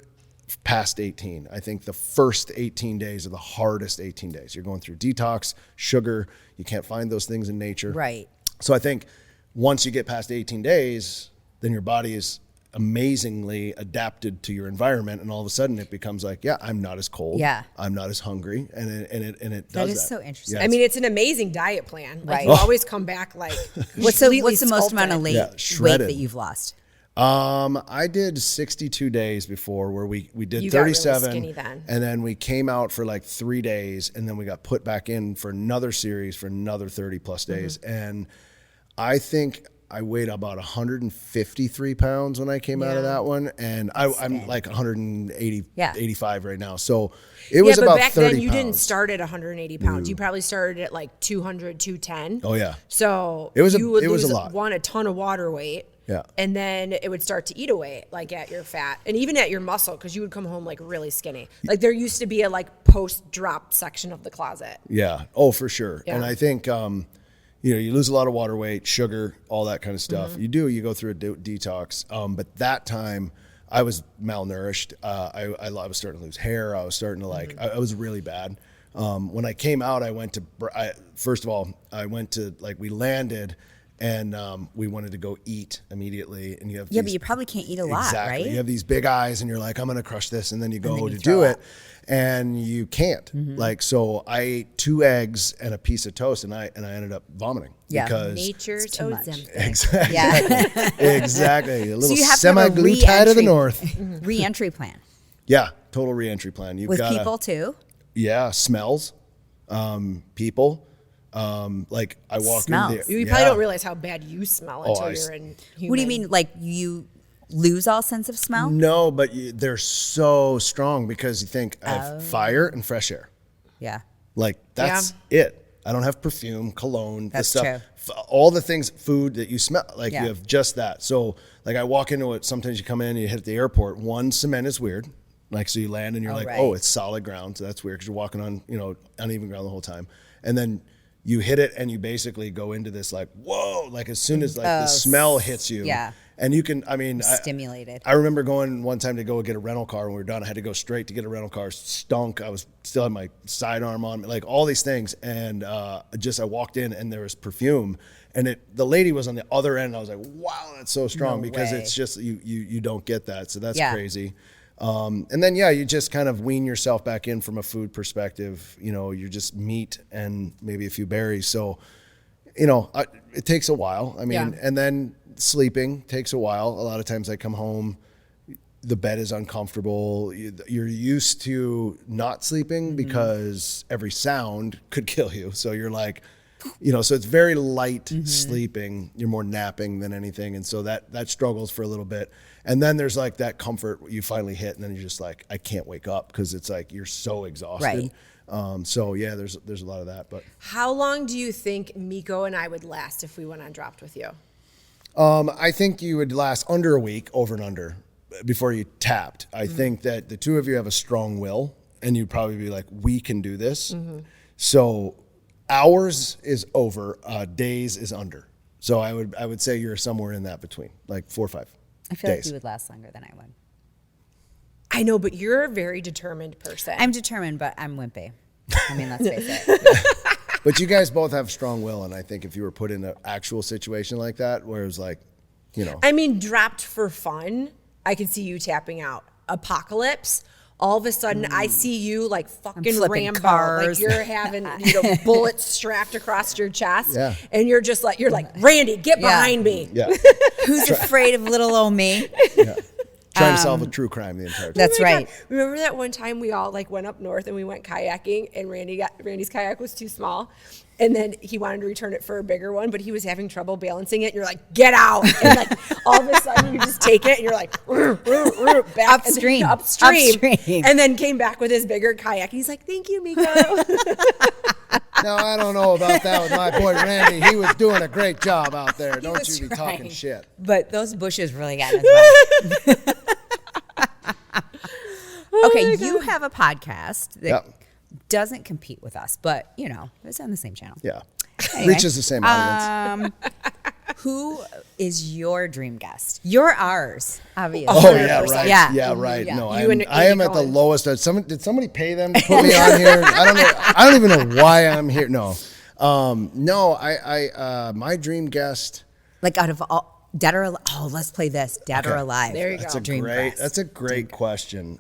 past 18. I think the first 18 days are the hardest 18 days. You're going through detox, sugar. You can't find those things in nature. Right. So I think once you get past 18 days, then your body is amazingly adapted to your environment, and all of a sudden it becomes like, I'm not as cold. Yeah. I'm not as hungry, and it does that. That is so interesting. Yeah, I mean, it's an amazing diet plan. Like, Right. you always come back like What's the most amount of weight shredded. that you've lost? I did 62 days before, where we did You got really 37, skinny then. and then we came out for like 3 days, and then we got put back in for another series for another 30 plus days. And I think I weighed about 153 pounds when I came out of that one, and I'm like 180, 85 right now. So it was but about back 30 then you pounds. didn't start at 180 pounds. You probably started at like 200, 210. Oh yeah. So It was you would it was lose a lot. a ton of water weight. Yeah. And then it would start to eat away, like at your fat and even at your muscle, because you would come home like really skinny. Like there used to be a like post-drop section of the closet. Yeah. Oh, for sure. Yeah. And I think, you lose a lot of water weight, sugar, all that kind of stuff. You go through a detox. But that time I was malnourished. I was starting to lose hair. I was starting to I was really bad. When I came out, I went to, first of all, we landed, and we wanted to go eat immediately. And you have But you probably can't eat a lot, exactly. right? You have these big eyes, and you're like, I'm going to crush this, and then you go then you to throw do up. it, and you can't. So I ate 2 eggs and a piece of toast, and I ended up vomiting. Yeah. Because Nature's too much. Ozempic. exactly, Yeah. exactly. A little you have to have a semi-glutide of the re-entry- north. Re-entry plan Yeah, total re-entry plan. You've with got people too. Yeah, smells, people. Like I walk Smells. in there. You probably don't realize how bad you smell until you're in human. What do you mean? Like you lose all sense of smell? No, but they're so strong because you think I have fire and fresh air. Yeah. Like that's it. I don't have perfume, cologne, That's the true. stuff, all the things, food that you smell. Like Yeah. you have just that. So like I walk into it. Sometimes you come in, you hit the airport. One, cement is weird. Like so you land and you're like, right. oh, it's solid ground. So that's weird because you're walking on uneven ground the whole time. And then you hit it and you basically go into this like whoa. Like as soon as the smell hits you. yeah. And you can, Stimulated. I remember going one time to go get a rental car. When we were done, I had to go straight to get a rental car. Stunk. I was still had my sidearm on, like all these things. And I walked in and there was perfume. And the lady was on the other end. I was like, wow, that's so strong because way. it's just, you don't get that. So that's Yeah. crazy. And then, you just kind of wean yourself back in from a food perspective. You're just meat and maybe a few berries. So, it takes a while. I mean, and then sleeping takes a while. A lot of times I come home, the bed is uncomfortable. You're used to not sleeping because every sound could kill you. So you're like, so it's very light sleeping. You're more napping than anything. And so that struggles for a little bit. And then there's like that comfort you finally hit, and then you're just like, I can't wake up because it's like you're so exhausted. Right. So yeah, there's a lot of that. But How long do you think Meko and I would last if we went on Dropped with you? I think you would last under a week, over and under, before you tapped. I think that the two of you have a strong will, and you'd probably be like, we can do this. So hours is over, days is under. So I would say you're somewhere in that between, like 4 or 5 I feel days. like you would last longer than I would. I know, but you're a very determined person. I'm determined, but I'm wimpy. I mean, let's face it. But you guys both have strong will, and I think if you were put in an actual situation like that, where it was like, I mean, Dropped for fun, I could see you tapping out. Apocalypse, all of a sudden I see you like fucking flipping Rambo. cars. Like you're having bullets strapped across your chest. Yeah. And you're like, Randy, get behind me. yeah, Who's afraid of little old me? trying to solve a true crime the entire time. That's Oh my right. God. Remember that one time we all like went up north and we went kayaking, and Randy's kayak was too small, and then he wanted to return it for a bigger one, but he was having trouble balancing it. And you're like, get out! And like all of a sudden you just take it and you're like back Upstream. upstream, and then came back with his bigger kayak. And he's like, thank you, Meko. Now, I don't know about that with my boy Randy. He was doing a great job out there. Don't was you be talking trying. shit. But those bushes really got us well. Okay, you have a podcast that Yep. doesn't compete with us, but it's on the same channel. Yeah. Anyway, Reaches the same audience. Who is your dream guest? You're ours, obviously. Oh, yeah, right. Yeah. Yeah, right. Yeah. No, You and I am Amy at the Cohen. lowest. Did somebody pay them to put me on here? I don't know. I don't even know why I'm here. No. No, my dream guest. Like out of all, dead or alive. Oh, let's play this. Dead or alive. There you That's go. Dream guest. That's a great question.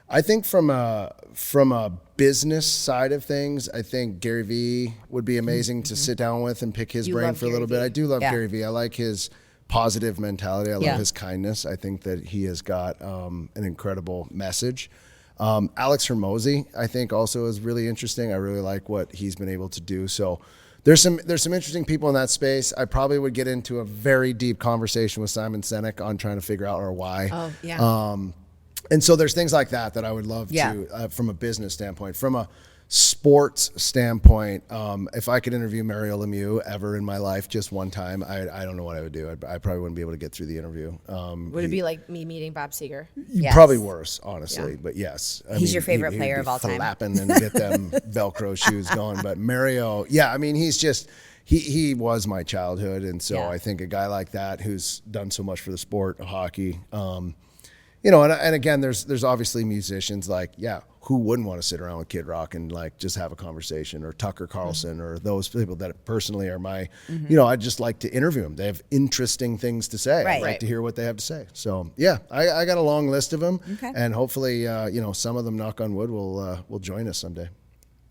I think from a business side of things, I think Gary Vee would be amazing to sit down with and pick his You brain love for a little Gary bit. Vee. I do love Yeah. Gary Vee. I like his positive mentality. I love Yeah. his kindness. I think that he has got an incredible message. Alex Hormozy, I think, also is really interesting. I really like what he's been able to do. So there's some interesting people in that space. I probably would get into a very deep conversation with Simon Sinek on trying to figure out our why. Oh, yeah. And so there's things like that I would love Yeah. to, from a business standpoint. From a sports standpoint, if I could interview Mario Lemieux ever in my life just one time, I don't know what I would do. I probably wouldn't be able to get through the interview. Would it be like me meeting Bob Seger? Yes. Probably worse, honestly. Yeah. But yes. He's your favorite he'd player be of all time. Flapping and get them Velcro shoes going. But Mario, yeah, I mean, he's just, he was my childhood. And so Yeah. I think a guy like that who's done so much for the sport of hockey, and again, there's obviously musicians like, who wouldn't want to sit around with Kid Rock and like just have a conversation, or Tucker Carlson, or those people that personally are my, I'd just like to interview them. They have interesting things to say. Right. I'd like to hear what they have to say. So yeah, I got a long list of them, Okay. and hopefully, some of them, knock on wood, will join us someday.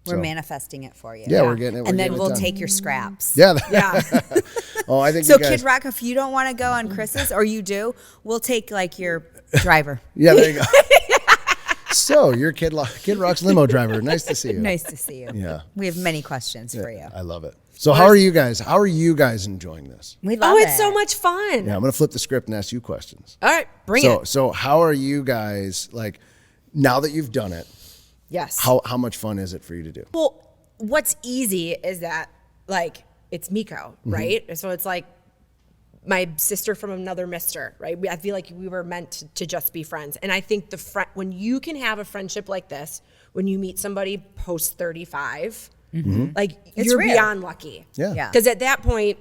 We're So, manifesting it for you. Yeah, we're getting it. And then getting it we'll done. take your scraps. Yeah. Yeah. Oh, I think So you guys. Kid Rock, if you don't want to go on Chris's, or you do, we'll take like your driver. Yeah, there you go. So you're Kid Rock's limo driver. Nice to see you. Nice to see you. Yeah. We have many questions for you. I love it. So how are you guys? How are you guys enjoying this? We love Oh, it. it's so much fun. Yeah, I'm gonna flip the script and ask you questions. All right, bring it. So how are you guys, like, now that you've done it? Yes. How much fun is it for you to do? Well, what's easy is that, like, it's Meko, right? So it's like my sister from another mister, right? I feel like we were meant to just be friends. And I think when you can have a friendship like this, when you meet somebody post 35, like, It's you're rare. beyond lucky. Yeah. Yeah. Because at that point,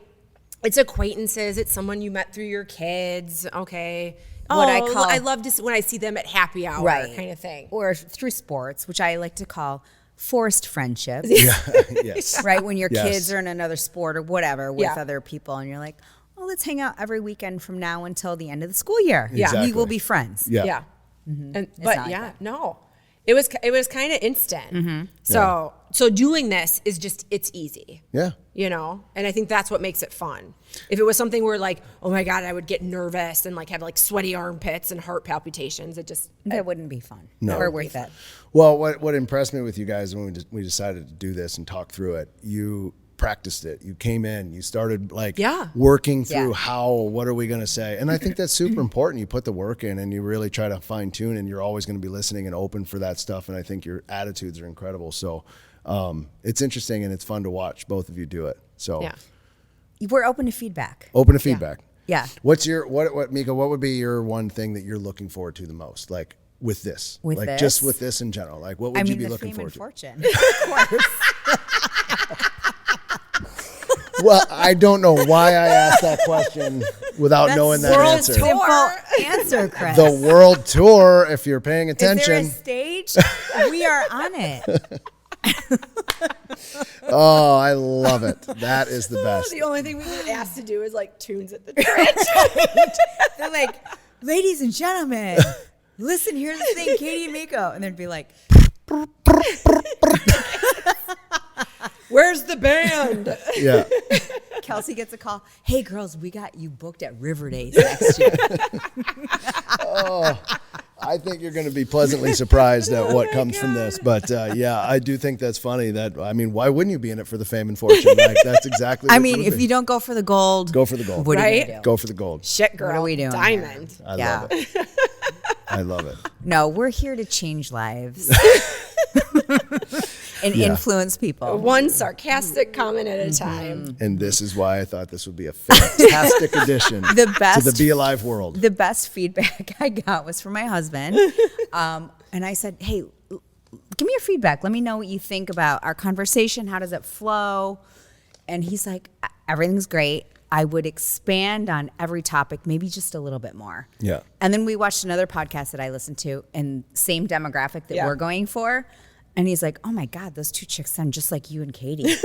it's acquaintances, it's someone you met through your kids, okay. What I call- I love to when I see them at happy hour, Right. kind of thing. Or through sports, which I like to call forced friendships. Yes. Right? When your Yes. kids are in another sport or whatever with Yeah. other people, and you're like, oh, let's hang out every weekend from now until the end of the school year. Yeah. Exactly. We will be friends. Yeah. Yeah. And, not but like yeah, that. no, it was kind of instant. So doing this is just, it's easy, Yeah. and I think that's what makes it fun. If it was something where like, oh my God, I would get nervous and like have like sweaty armpits and heart palpitations, That wouldn't be fun. No. Or worth it. Well, what impressed me with you guys when we decided to do this and talk through it, you practiced it. You came in, you started like Yeah. working through Yeah. what are we going to say? And I think that's super important. You put the work in and you really try to fine tune, and you're always going to be listening and open for that stuff. And I think your attitudes are incredible. So it's interesting and it's fun to watch both of you do it. So Yeah. We're open to feedback. open to feedback. Yeah. What's your, what Meko, what would be your one thing that you're looking forward to the most? Like with this, With like this? just with this in general, like what would you be looking the fame and forward to? fortune. Of course. Well, I don't know why I asked that question without knowing that world answer. Simple answer, Chris. The world tour, if you're paying Is there a attention. stage? We are on it. Oh, I love it. That is the best. The only thing we get asked to do is like tunes at the church. They're like, ladies and gentlemen, listen, here's the thing, Katie and Meko. And they'd be like, Where's the band? Yeah. Kelsey gets a call. Hey, girls, we got you booked at River Days next year. I think you're going to be pleasantly surprised at what comes from this. But yeah, I do think that's funny. That, I mean, why wouldn't you be in it for the fame and fortune? Like, that's exactly what I it mean, would if be. you don't go for the gold, Go for the gold. what are you Right? going to do? Go for the gold. Shit, girl. What are we doing here? Diamond. I Yeah. love it. I love it. No, we're here to change lives and Yeah. influence people. One sarcastic comment at a time. And this is why I thought this would be a fantastic addition The to best the BeAlive world. The best feedback I got was from my husband. And I said, hey, give me your feedback. Let me know what you think about our conversation. How does it flow? And he's like, everything's great. I would expand on every topic, maybe just a little bit more. Yeah. And then we watched another podcast that I listened to, and same demographic that Yeah. we're going for. And he's like, oh my God, those two chicks sound just like you and Katie.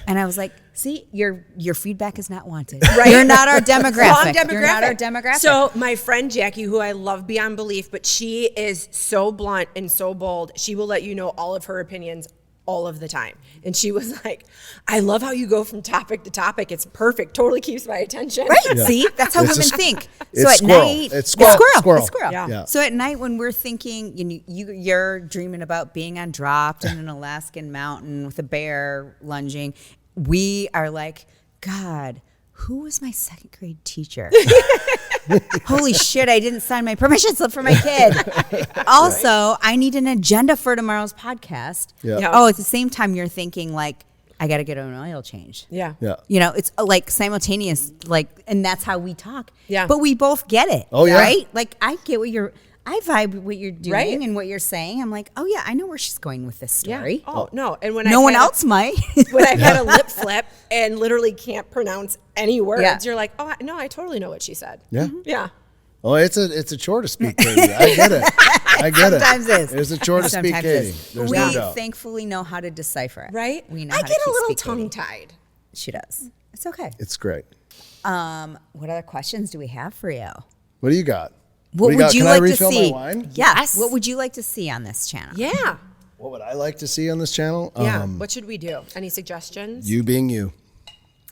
And I was like, see, your feedback is not wanted. Right? You're not our demographic. Wrong demographic. You're not our demographic. So my friend Jackie, who I love beyond belief, but she is so blunt and so bold. She will let you know all of her opinions all of the time. And she was like, I love how you go from topic to topic. It's perfect. Totally keeps my attention. Right. Yeah. See, that's how It's women a- think. it's So at squirrel. night, It's squirrel. Squirrel. It's squirrel. Yeah. Yeah. So at night when we're thinking, you're dreaming about being undropped in an Alaskan mountain with a bear lunging, we are like, God, who was my second grade teacher? Holy shit, I didn't sign my permission slip for my kid. Also, I need an agenda for tomorrow's podcast. Yeah. Yeah. Oh, at the same time, you're thinking like, I got to get an oil change. Yeah. Yeah. You know, it's like simultaneous, like, and that's how we talk. Yeah. But we both get it. Oh, yeah. Right? Like, I get I vibe with what you're doing Right. and what you're saying. I'm like, oh, yeah, I know where she's going with this Yeah. story. Oh, no. And when No I've one had a- else might. when I've had a lip flip and literally can't pronounce any words, Yeah. you're like, oh, no, I totally know what she said. Yeah. Yeah. Oh, it's a chore to speak, Katie. I get it. I get it. Sometimes it is. It's a chore to speak, Sometimes Katie. it is. There's We no doubt. thankfully know how to decipher it. Right? We know I how to get a keep little speaking. tongue-tied. She does. It's okay. It's great. What other questions do we have for you? What do you got? What do would got? you Can like I to refill see? my wine? Yes. What would you like to see on this channel? Yeah. What would I like to see on this channel? Yeah. What should we do? Any suggestions? You being you.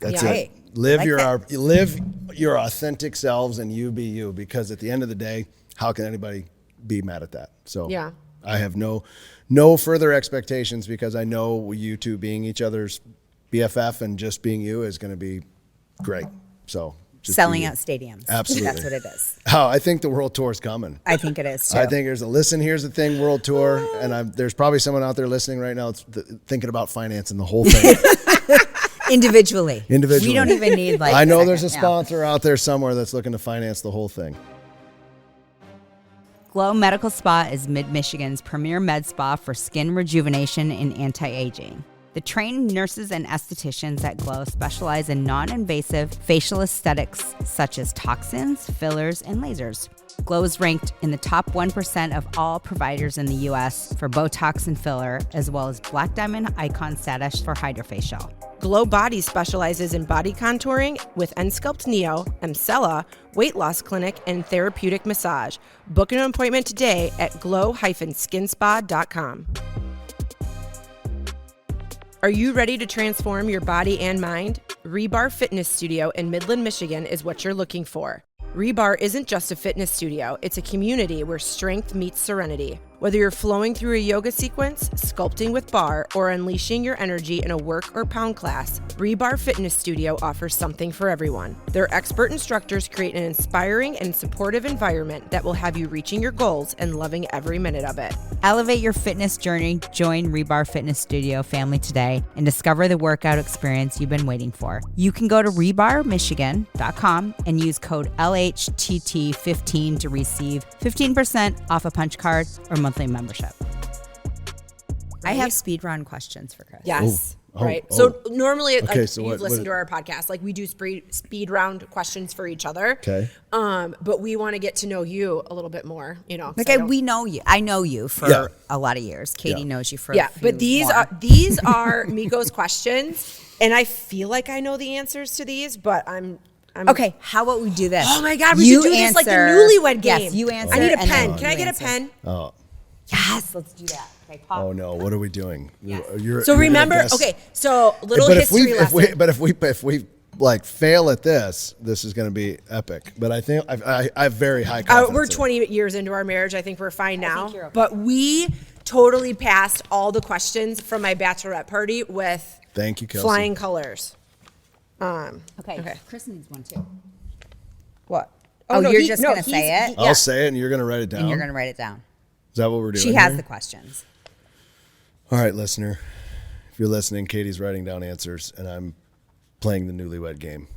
That's Yeah. it. Live Like that. live your authentic selves and you be you, because at the end of the day, how can anybody be mad at that? So Yeah. I have no further expectations, because I know you two being each other's BFF and just being you is going to be great. So just Selling be you. out stadiums. Absolutely. That's what it is. Oh, I think the world tour is coming. I think it is too. I think there's a listen, here's the thing world tour, and there's probably someone out there listening right now that's thinking about financing the whole thing. Individually. Individually. We don't even need like. I know there's a second, yeah. sponsor out there somewhere that's looking to finance the whole thing. Glow Medical Spa is Mid-Michigan's premier med spa for skin rejuvenation and anti-aging. The trained nurses and estheticians at Glow specialize in non-invasive facial aesthetics such as toxins, fillers, and lasers. Glow is ranked in the top 1% of all providers in the U.S. for Botox and filler, as well as Black Diamond Icon status for Hydrofacial. Glow Body specializes in body contouring with Ensculpt Neo, Emcella, weight loss clinic, and therapeutic massage. Book an appointment today at glow-skinspa.com. Are you ready to transform your body and mind? Rebar Fitness Studio in Midland, Michigan is what you're looking for. Rebar isn't just a fitness studio, it's a community where strength meets serenity. Whether you're flowing through a yoga sequence, sculpting with barre, or unleashing your energy in a work or pound class, Rebar Fitness Studio offers something for everyone. Their expert instructors create an inspiring and supportive environment that will have you reaching your goals and loving every minute of it. Elevate your fitness journey. Join Rebar Fitness Studio family today and discover the workout experience you've been waiting for. You can go to rebarmichigan.com and use code LHTT15 to receive 15% off a punch card or monthly membership. I have speed round questions for Chris. Yes. Oh, right. oh. So normally, Okay, like, so you've what listened to our podcast, like we do speed round questions for each other. Okay. But we want to get to know you a little bit more, 'cause Like I don't- we know you. I know you for a lot of years. Katie knows you for a few but these more. are Meko's questions, and I feel like I know the answers to these, but I'm Okay, how about we do this? Oh my God, we should do this like the newlywed game. Yes, you answer. I need a and pen. then Can I you get a answer. pen? Oh. Yes, let's do that. Okay, pop. Oh no! What are we doing? Yes. You're So gonna remember, guess- okay, so little But history lesson. if we like fail at this is going to be epic. But I think I have very high confidence. We're in it. 20 years into our marriage. I think we're fine now. you're okay. But we totally passed all the questions from my bachelorette party with Thank you, Kelsey. flying colors. Okay, Chris needs one too. What? Oh, you're just gonna say it? I'll say it, and you're going to write it down. And you're going to write it down. Is that what we're doing? She has here? the questions. All right, listener. If you're listening, Katie's writing down answers, and I'm playing the newlywed game.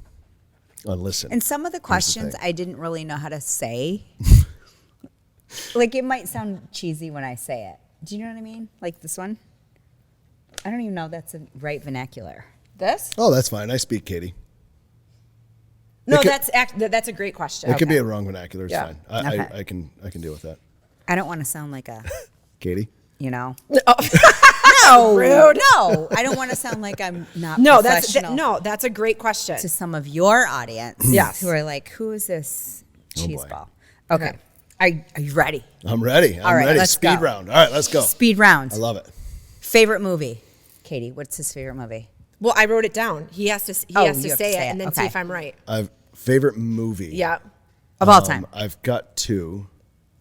Listen. And some of the questions thing. I didn't really know how to say. Like it might sound cheesy when I say it. Do you know what I mean? Like this one? I don't even know if that's the right vernacular. This? Oh, that's fine. I speak Katie. No, It could- that's a great question. It could be a wrong vernacular. It's Yeah. fine. Okay. I can deal with that. I don't want to sound like a, Katie? you know. Oh. No, Rude. No, I don't want to sound like I'm not No, professional. that's a great question. To some of your audience, Yes. who are like, who is this cheese boy. ball? Okay, are you ready? I'm ready. I'm All right, ready. let's Speed go. round. All right, let's go. Speed round. I love it. Favorite movie, Katie. What's his favorite movie? Well, I wrote it down. He has to Oh, has you to have say to it say and it. then see Okay. if I'm right. I've favorite movie. Yeah. Of all time. I've got two.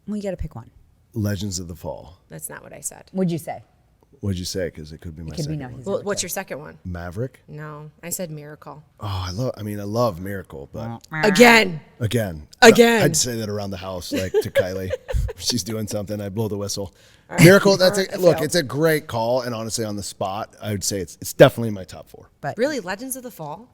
Well, you got to pick one. Legends of the Fall. That's not what I said. What'd you say? What'd you say? Because it could be my Could be second no. one. He's Well, number what's two. your second one? Maverick. No, I said Miracle. Oh, I love Miracle, but Again. again, I'd say that around the house, like to Kylie. If she's doing something, I blow the whistle. Miracle. That's I look. failed. It's a great call, and honestly, on the spot, I would say it's definitely in my top 4. But Really, Legends of the Fall?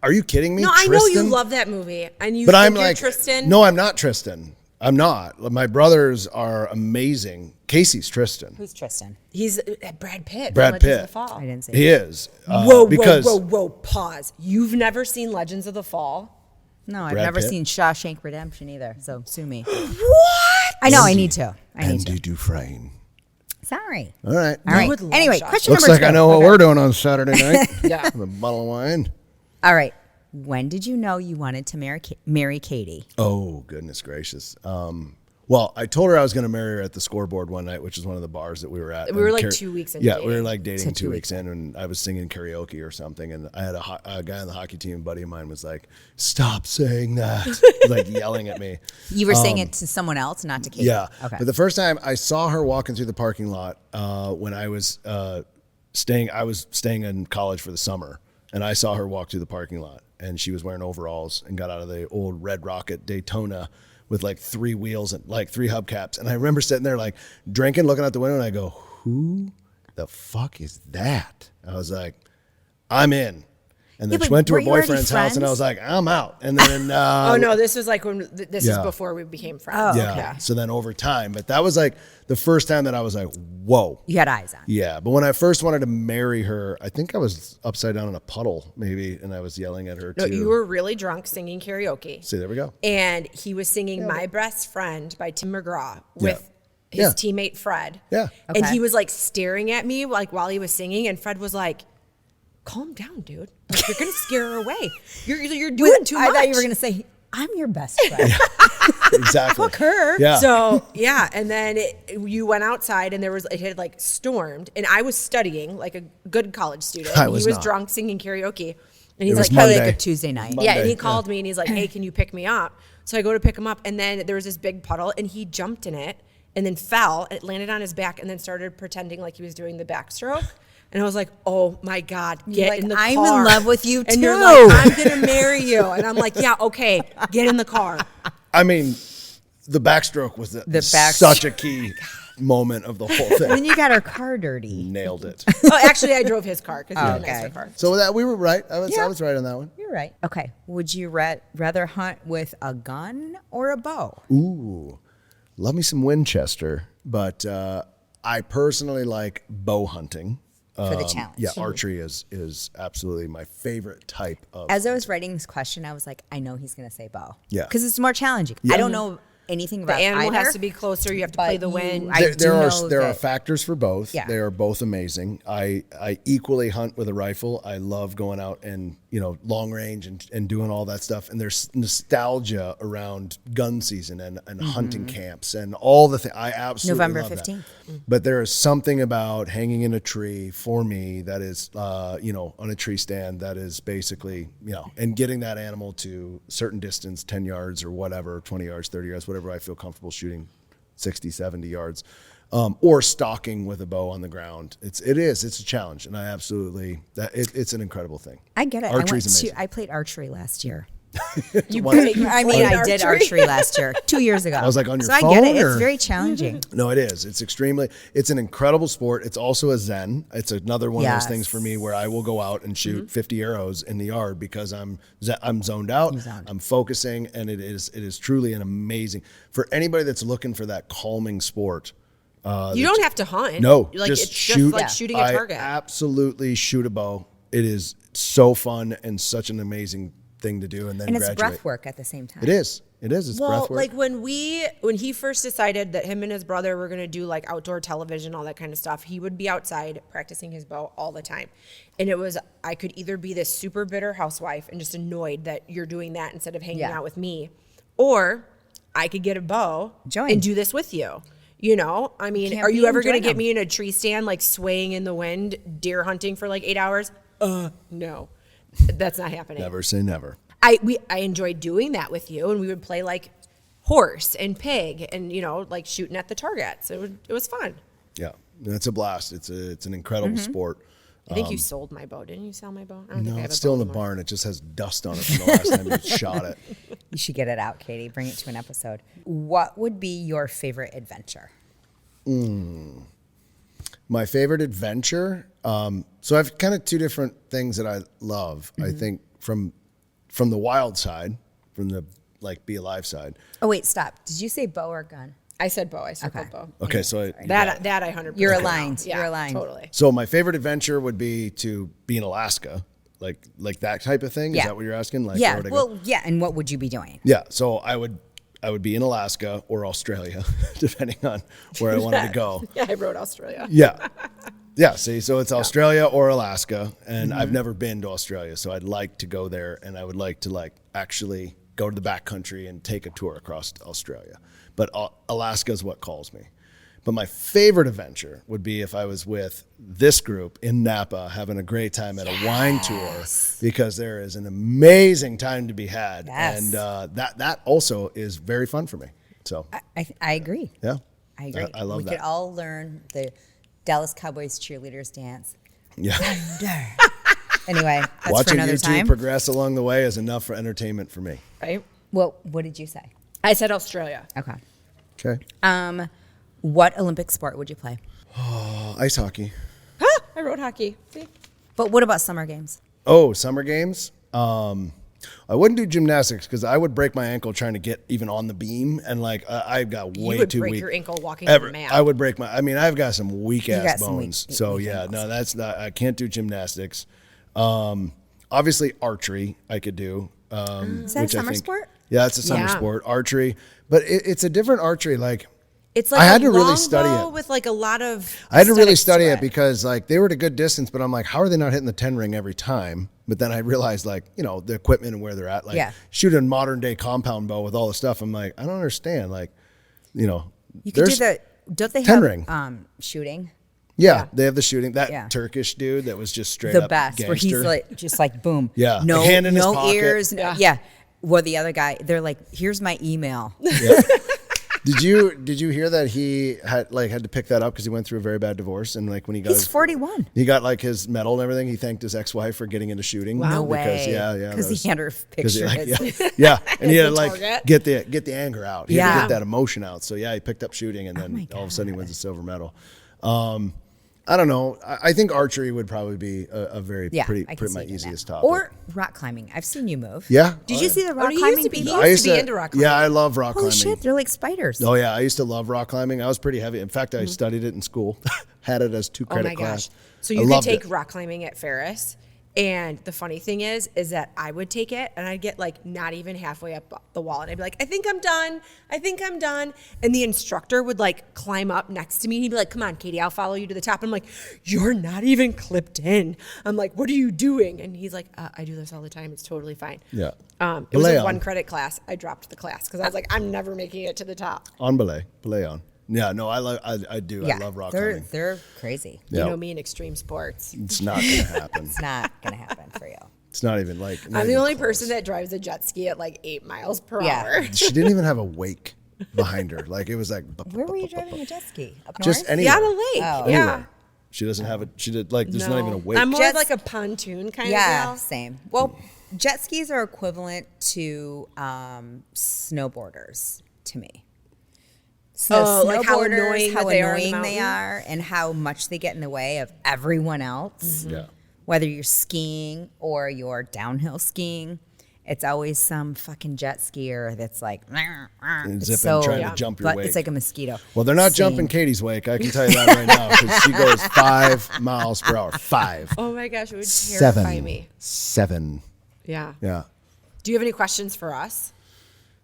Are you kidding me? No, I know you Tristan? love that movie, and you But think I'm you're like Tristan. No, I'm not Tristan. I'm not. My brothers are amazing. Casey's Tristan. who's Tristan? He's Brad Pitt. from Brad Legends Pitt. Of the Fall. I didn't say. He is. Whoa, whoa! Pause. You've never seen Legends of the Fall? No, I've Brad never Pitt? seen Shawshank Redemption either. So sue me. What? I know. I need to. I need Andy to. Dufresne. Sorry. All right. All right. would love Anyway, Shawshank. question Looks number like 2. I know what we're doing on Saturday night. Yeah. With a bottle of wine. All right. When did you know you wanted to marry Katie? Oh, goodness gracious. Well, I told her I was going to marry her at the Scoreboard one night, which is one of the bars that we were at. We were And like 2 weeks into Yeah, we were dating. like dating So 2 2 weeks in, and I was singing karaoke or something, and I had a guy on the hockey team, a buddy of mine, was like, "Stop saying that!" like yelling at me. You were saying it to someone else, not to Katie. Yeah. Okay. But the first time I saw her walking through the parking lot when I was staying in college for the summer, and I saw her walk through the parking lot, and she was wearing overalls and got out of the old Red Rocket Daytona with like 3 wheels and like 3 hubcaps. And I remember sitting there like drinking, looking out the window, and I go, "Who the fuck is that?" I was like, "I'm in." And then Yeah, she but went to were her you already boyfriend's house, and I friends? was like, "I'm out." And then Oh no, this was like when this Yeah. is before we became friends. Oh, yeah. So then over time, but that was like the first time that I was like, "Whoa." You had eyes on. Yeah, but when I first wanted to marry her, I think I was upside down in a puddle, maybe, and I was yelling at her No, too. you were really drunk singing karaoke. See, there we go. And he was singing My Best Friend by Tim McGraw with his Yeah. teammate Fred. Yeah. And Okay. he was like staring at me like while he was singing, and Fred was like, "Calm down, dude. Like, you're gonna scare her away. You're doing too much." I thought you were going to say, I'm your best friend. Exactly. Fuck her. Yeah. So yeah, and then you went outside, and it had like stormed, and I was studying like a good college student. I was he was not. drunk singing karaoke, and he's was like, Probably Monday. like a Tuesday night. yeah, and Monday, he called me, and he's like, "Hey, can you pick me up?" So I go to pick him up, and then there was this big puddle, and he jumped in it and then fell. It landed on his back and then started pretending like he was doing the backstroke. And I was like, oh my God, get in the car. I'm in love with you too. And you're like, I'm going to marry you. And I'm like, yeah, okay, get in the car. I mean, the backstroke was such a key moment of the whole thing. When you got her car dirty. Nailed it. Oh, actually, I drove his car because he had a nicer car. So that we were right. I was right on that one. You're right. Okay. Would you rather hunt with a gun or a bow? Ooh, love me some Winchester, but I personally like bow hunting. For the challenge. Yeah, archery is absolutely my favorite type of. As I was writing this question, I was like, I know he's going to say bow. Yeah. Because it's more challenging. Yeah. I don't know anything about The animal either, has to be closer. You have to play the wind. There are factors for both. Yeah. They are both amazing. I equally hunt with a rifle. I love going out and long range and doing all that stuff. And there's nostalgia around gun season and hunting camps and all the things. I absolutely November love 15th. that. But there is something about hanging in a tree for me that is on a tree stand that is basically and getting that animal to a certain distance, 10 yards or whatever, 20 yards, 30 yards, whatever I feel comfortable shooting, 60, 70 yards, or stalking with a bow on the ground. It's a challenge, and I absolutely it's an incredible thing. I get it. Archery's amazing. I played archery last year. I did archery last year, 2 years ago. I was like, on your so phone, I get it. or? It's very challenging. No, it is. It's an incredible sport. It's also a zen. It's another one of those things for me where I will go out and shoot 50 arrows in the yard because I'm zoned out. I'm focusing, and it is truly an amazing for anybody that's looking for that calming sport. You don't have to hunt. No, it's shoot. just like shooting a target. I absolutely shoot a bow. It is so fun and such an amazing thing to do, and then it's graduate. breath work at the same time. It is. It's breath work. Like when he first decided that him and his brother were going to do like outdoor television, all that kind of stuff, he would be outside practicing his bow all the time. And I could either be this super bitter housewife and just annoyed that you're doing that instead of hanging out with me, or I could get a bow and do this with you. I mean, are you ever going to get me in a tree stand, like swaying in the wind, deer hunting for like 8 hours? No. That's not happening. Never say never. I enjoyed doing that with you, and we would play like horse and pig, and like shooting at the targets. It was fun. Yeah, it's a blast. It's an incredible sport. I think you sold my bow. Didn't you sell my bow? I don't think I have it's a still bow in the anymore. barn. It just has dust on it from the last time you shot it. You should get it out, Katie. Bring it to an episode. What would be your favorite adventure? My favorite adventure. So I have kind of two different things that I love. I think from the wild side, from the BeAlive side. Oh wait, stop. Did you say bow or gun? I said bow. I circled bow. Okay, so That I 100%. You're aligned. Yeah, You're aligned. Totally. So my favorite adventure would be to be in Alaska, like that type of thing. Is that what you're asking? Like, yeah. where would I go? Well, yeah. And what would you be doing? Yeah. So I would be in Alaska or Australia, depending on where I wanted to go. Yeah, I wrote Australia. Yeah. Yeah, see, so it's Australia or Alaska, and I've never been to Australia, so I'd like to go there, and I would like to actually go to the backcountry and take a tour across Australia. But Alaska is what calls me. But my favorite adventure would be if I was with this group in Napa having a great time at a wine tour, because there is an amazing time to be had, and that also is very fun for me. So I agree. Yeah, I agree. I love that. We could all learn the Dallas Cowboys cheerleaders dance. Yeah. Anyway, that's Watching for another you two time. progress along the way is enough for entertainment for me. Right? Well, what did you say? I said Australia. Okay. Okay. What Olympic sport would you play? Ice hockey. I wrote hockey. See? But what about summer games? Oh, summer games? I wouldn't do gymnastics because I would break my ankle trying to get even on the beam, and I've got way too weak. You would break your ankle walking on the mat. I would break I've got some weak ass got some bones. weak So ankles. no, that's not. I can't do gymnastics. Obviously archery I could do. Is that a which I summer think- sport? Yeah, it's a summer sport, archery, but it's a different archery. It's like I had a to really long study bow it. with a lot of. I had to really aesthetics study to it because they were at a good distance, but I'm like, how are they not hitting the 10 ring every time? But then I realized the equipment and where they're at. Shoot a modern day compound bow with all the stuff. I'm like, I don't understand. You could do the. Don't they 10 have ring. shooting? Yeah, they have the shooting. That Yeah. Turkish dude that was just straight The up best, where gangster. he's just boom. Yeah, No, hand in his no pocket. ears. Yeah. Well, the other guy, they're like, here's my email. Yeah. Did you hear that he had to pick that up because he went through a very bad divorce, and like when he got He's 41. he got like his medal and everything. He thanked his ex-wife for getting into shooting. No because, way. Yeah, Because he had her 'cause picture. and he had to like Target. get the anger out. He had to Yeah. get that emotion out. So yeah, he picked up shooting, and then my all of a sudden he wins a silver medal. I don't know. I think archery would probably be a very Yeah, pretty I can see my you doing easiest that. topic. Or rock climbing. I've seen you move. Yeah. Did Oh, you yeah. see the rock he used climbing to be- he people? used to be into rock climbing. Yeah, I love rock Holy climbing. shit, they're like spiders. Oh yeah, I used to love rock climbing. I was pretty heavy. In fact, I studied it in school. Had it as 2 Oh credit my class. gosh. So I you could loved take it. rock climbing at Ferris. And the funny thing is that I would take it and I'd get like not even halfway up the wall. And I'd be like, I think I'm done. And the instructor would like climb up next to me. And he'd be like, come on, Katie, I'll follow you to the top. And I'm like, you're not even clipped in. I'm like, what are you doing? And he's like, I do this all the time. It's totally fine. Yeah. It was Belay a on. 1 credit class. I dropped the class because I was like, I'm never making it to the top. On belay on. Yeah, no, I do. Yeah, I love rock they're, climbing. they're crazy. Yeah. You know me in extreme sports. It's not gonna happen. It's not going to happen for you. It's not even like. not I'm the even only close. person that drives a jet ski at like 8 miles per Yeah. hour. She didn't even have a wake behind her. Like it was like. Where were you driving a jet ski? Up north? Just anywhere. Yeah, on a lake. Oh. Yeah. Anywhere. She doesn't have it. She did like. There's not even a wake. I'm more Jets- like a pontoon kind of Yeah, girl. same. Well, jet skis are equivalent to snowboarders to me. Oh, like how annoying how that they are in the annoying they mountain? are, and how much they get in the way of everyone else. Yeah. Whether you're skiing or you're downhill skiing, it's always some fucking jet skier that's like, it's zipping, trying to jump your but wake. It's like a mosquito. Well, they're not Same. jumping Katie's wake. I can tell you that right now because she goes 5 miles per hour. 5. Oh my gosh, it would terrify me. 7. Yeah. Yeah. Do you have any questions for us?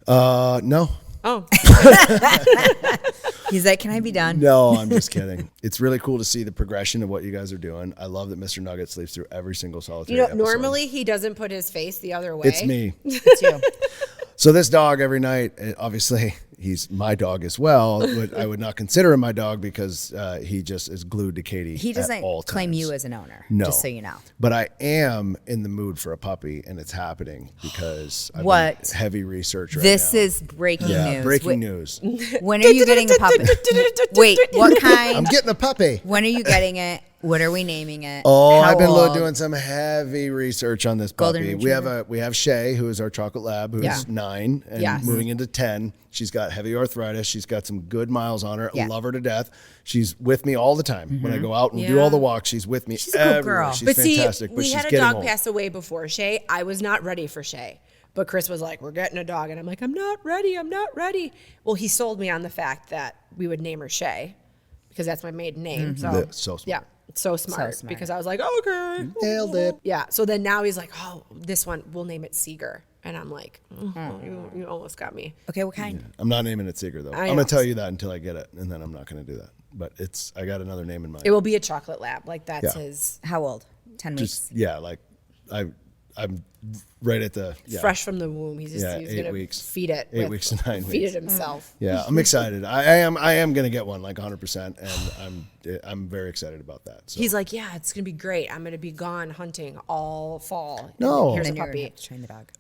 No. Oh, He's like, can I be done? No, I'm just kidding. It's really cool to see the progression of what you guys are doing. I love that Mr. Nugget sleeps through every single solitary you know, episode. normally he doesn't put his face the other way. It's me. It's you. So this dog every night, obviously he's my dog as well, but I would not consider him my dog because he just is glued to Katie. He at doesn't all claim times. you as an owner, No. just so you know. But I am in the mood for a puppy, and it's happening because I've What? been heavy research right This now. is breaking yeah, news. breaking news. When are you getting a puppy? Wait, what kind? I'm getting a puppy. When are you getting it? What are we naming it? Oh, How I've been old? doing some heavy research on this Golden puppy. Retriever? We have Shay, who is our chocolate lab, who's Yeah. 9 and Yes. moving into 10. She's got heavy arthritis. She's got some good miles on her. Yeah. Love her to death. She's with me all the time. When I go out and do Yeah. all the walks, she's with me. She's a good everywhere. girl. She's but fantastic. see, but we she's had a getting dog old. pass away before Shay. I was not ready for Shay. But Chris was like, we're getting a dog. And I'm like, I'm not ready. Well, he sold me on the fact that we would name her Shay because that's my maiden name. That's so smart. Yeah, so smart. smart. Because I was like, okay. Nailed it. Yeah. So then now he's like, oh, this one, we'll name it Seeger. And I'm like, you almost got me. Okay, what kind? I'm not naming it Seeger, though. I I'm know. going to tell you that until I get it, and then I'm not going to do that. But I got another name in mind. It will be a chocolate lab. Like that's Yeah. his How old? 10 weeks. Just, yeah, like I'm right at the yeah. fresh from the womb. He's just Yeah, he's 8 gonna weeks. feed it. 8 weeks to 9 Feed weeks. it himself. Yeah, I'm excited. I am gonna get one like 100%, and I'm very excited about that. So. He's like, yeah, it's gonna be great. I'm gonna be gone hunting all fall. No. Here's a Then you're gonna puppy. have to train the dog.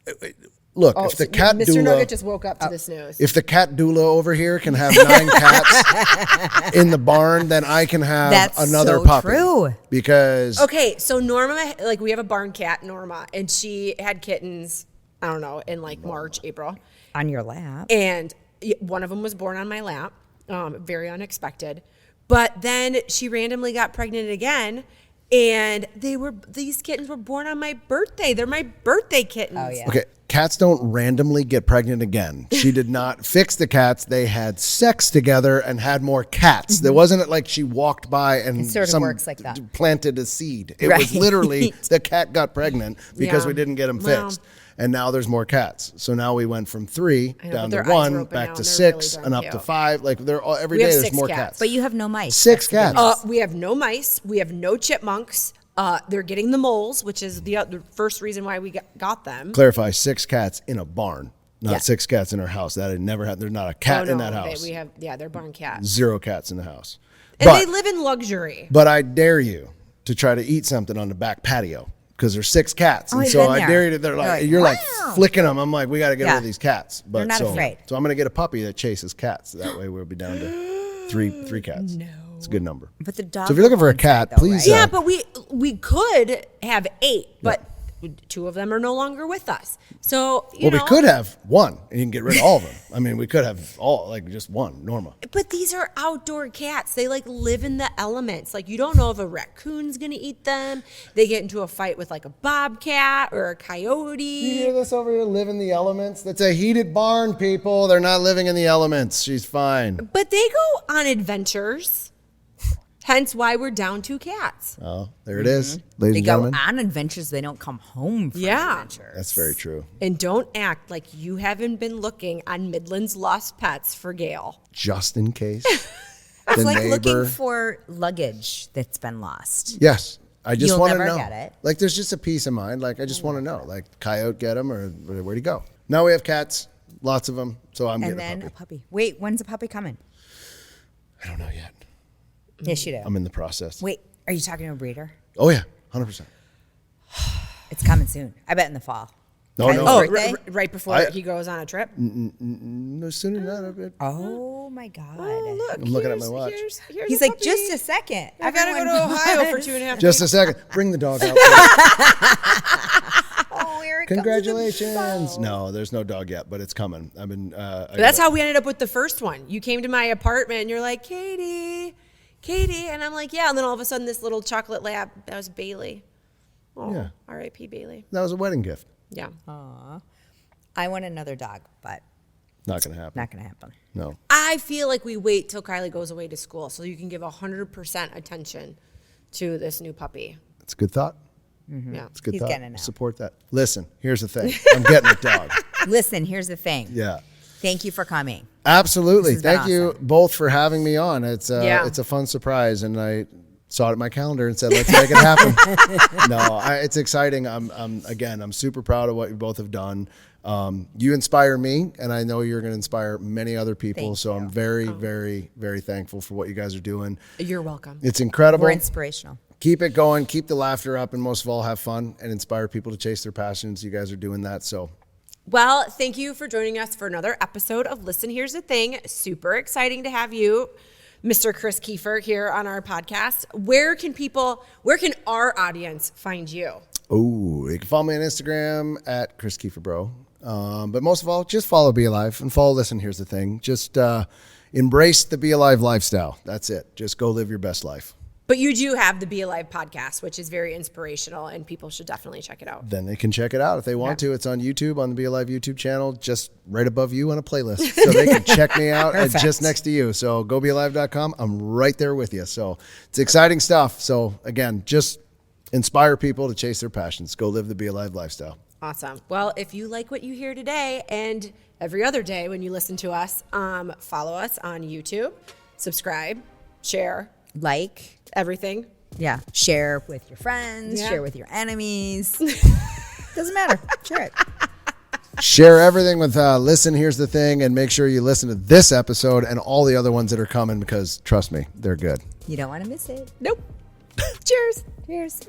Look, Oh, if the so cat Mr. doula, Nugget just woke up to the snooze. if the cat doula over here can have 9 cats in the barn, then I can have That's another so puppy. true. Because Okay, so Norma, like we have a barn cat, Norma, and she had kittens. I don't know, in like March, April, On your lap. and one of them was born on my lap, very unexpected. But then she randomly got pregnant again, and these kittens were born on my birthday. They're my birthday kittens. Oh, yeah. okay, cats don't randomly get pregnant again. She did not fix the cats. They had sex together and had more cats. There wasn't like she walked by and It sort of works like that. planted a seed. It Right. was literally the cat got pregnant because Yeah. we didn't get them Well. fixed. And now there's more cats. So now we went from 3 I know, down but to their eyes are 1, open back now to and they're 6, really and darn up to cute. 5. Like they're all, every We day have there's 6 more cats. cats. But you have no mice. 6 That's the good cats. news. We have no mice. We have no chipmunks. They're getting the moles, which is the first reason why we got them. Clarify, 6 cats in a barn, not Yeah. 6 cats in our house. That had never had. There's not a cat Oh, in no, that house. they're barn cats. 0 cats in the house. And But- they live in luxury. But I dare you to try to eat something on the back patio because there's 6 cats. And I've so been I there. dare you. They're like, you're like "Wow." flicking them. I'm like, we got to get rid Yeah. of these cats. But They're not afraid. So I'm going to get a puppy that chases cats. That way we'll be down to three cats. No. It's a good number. But the dog. So if you're looking for a cat, please. Yeah, but we could have 8, but 2 of them are no longer with us. So you know, we could have 1 and you can get rid of all of them. I mean, we could have all, like just 1, Norma. But these are outdoor cats. They like live in the elements. Like you don't know if a raccoon's gonna eat them. They get into a fight with like a bobcat or a coyote. You hear this over here? Live in the elements? That's a heated barn, people. They're not living in the elements. She's fine. But they go on adventures. Hence why we're down 2 cats. Oh, there it is, ladies They and go gentlemen. on adventures. They don't come home from adventures. That's very true. And don't act like you haven't been looking on Midland's Lost Pets for Gail. Just in case. It's the like neighbor. looking for luggage that's been lost. Yes. I just You'll want to never know. get it. Like, there's just a peace of mind. Like, I just want to know. Like, coyote get him or where'd he go? Now we have cats, lots of them. So I'm And getting then a puppy. Wait, when's a puppy coming? I don't know yet. Yes, you do. I'm in the process. Wait, are you talking to a breeder? Oh, yeah. 100%. It's coming soon. I bet in the fall. No, Kylie's no. Oh, birthday? right before he goes on a trip. No sooner than that. Oh my God. I'm looking at my watch. He's like, just a second. I gotta go to Ohio for 2.5 Just a second. Bring the dog out. Oh, here it comes. Congratulations. No, there's no dog yet, but it's coming. I've been. That's how we ended up with the first one. You came to my apartment and you're like, Katie. And I'm like, yeah. And then all of a sudden, this little chocolate lab, that was Bailey. Oh, Yeah. R.I.P. Bailey. That was a wedding gift. Yeah. I want another dog, but Not going to happen. not going to happen. No. I feel like we wait till Kylie goes away to school so you can give 100% attention to this new puppy. It's a good thought. Yeah. It's a good He's thought. getting it now. Support that. Listen, here's the thing. I'm getting a dog. Listen, here's the thing. Yeah. Thank you for coming. Absolutely. This has been Thank you awesome. both for having me on. It's a fun surprise, and I saw it in my calendar and said, "Let's make it happen." It's exciting. I'm super proud of what you both have done. You inspire me, and I know you're going to inspire many other people. Thank so you. I'm very, very, very thankful for what you guys are doing. You're welcome. It's incredible. We're inspirational. Keep it going. Keep the laughter up, and most of all, have fun and inspire people to chase their passions. You guys are doing that. So. Well, thank you for joining us for another episode of Listen, Here's the Thing. Super exciting to have you, Mr. Chris Keefer, here on our podcast. Where can our audience find you? Oh, you can follow me on Instagram at Chris Keefer Bro. But most of all, just follow BeAlive and follow Listen, Here's the Thing. Just embrace the BeAlive lifestyle. That's it. Just go live your best life. But you do have the BeAlive podcast, which is very inspirational, and people should definitely check it out. Then they can check it out if they want to. It's on YouTube, on the BeAlive YouTube channel, just right above you on a playlist. So they can check me out just next to you. So go BeAlive.com. I'm right there with you. So it's exciting stuff. So again, just inspire people to chase their passions. Go live the BeAlive lifestyle. Awesome. Well, if you like what you hear today and every other day when you listen to us, follow us on YouTube, subscribe, share, Like, everything. yeah, share with your friends, Yeah. share with your enemies. Doesn't matter. Share it. Share everything with Listen, Here's the Thing, and make sure you listen to this episode and all the other ones that are coming because, trust me, they're good. You don't want to miss it. Nope. Cheers. Cheers.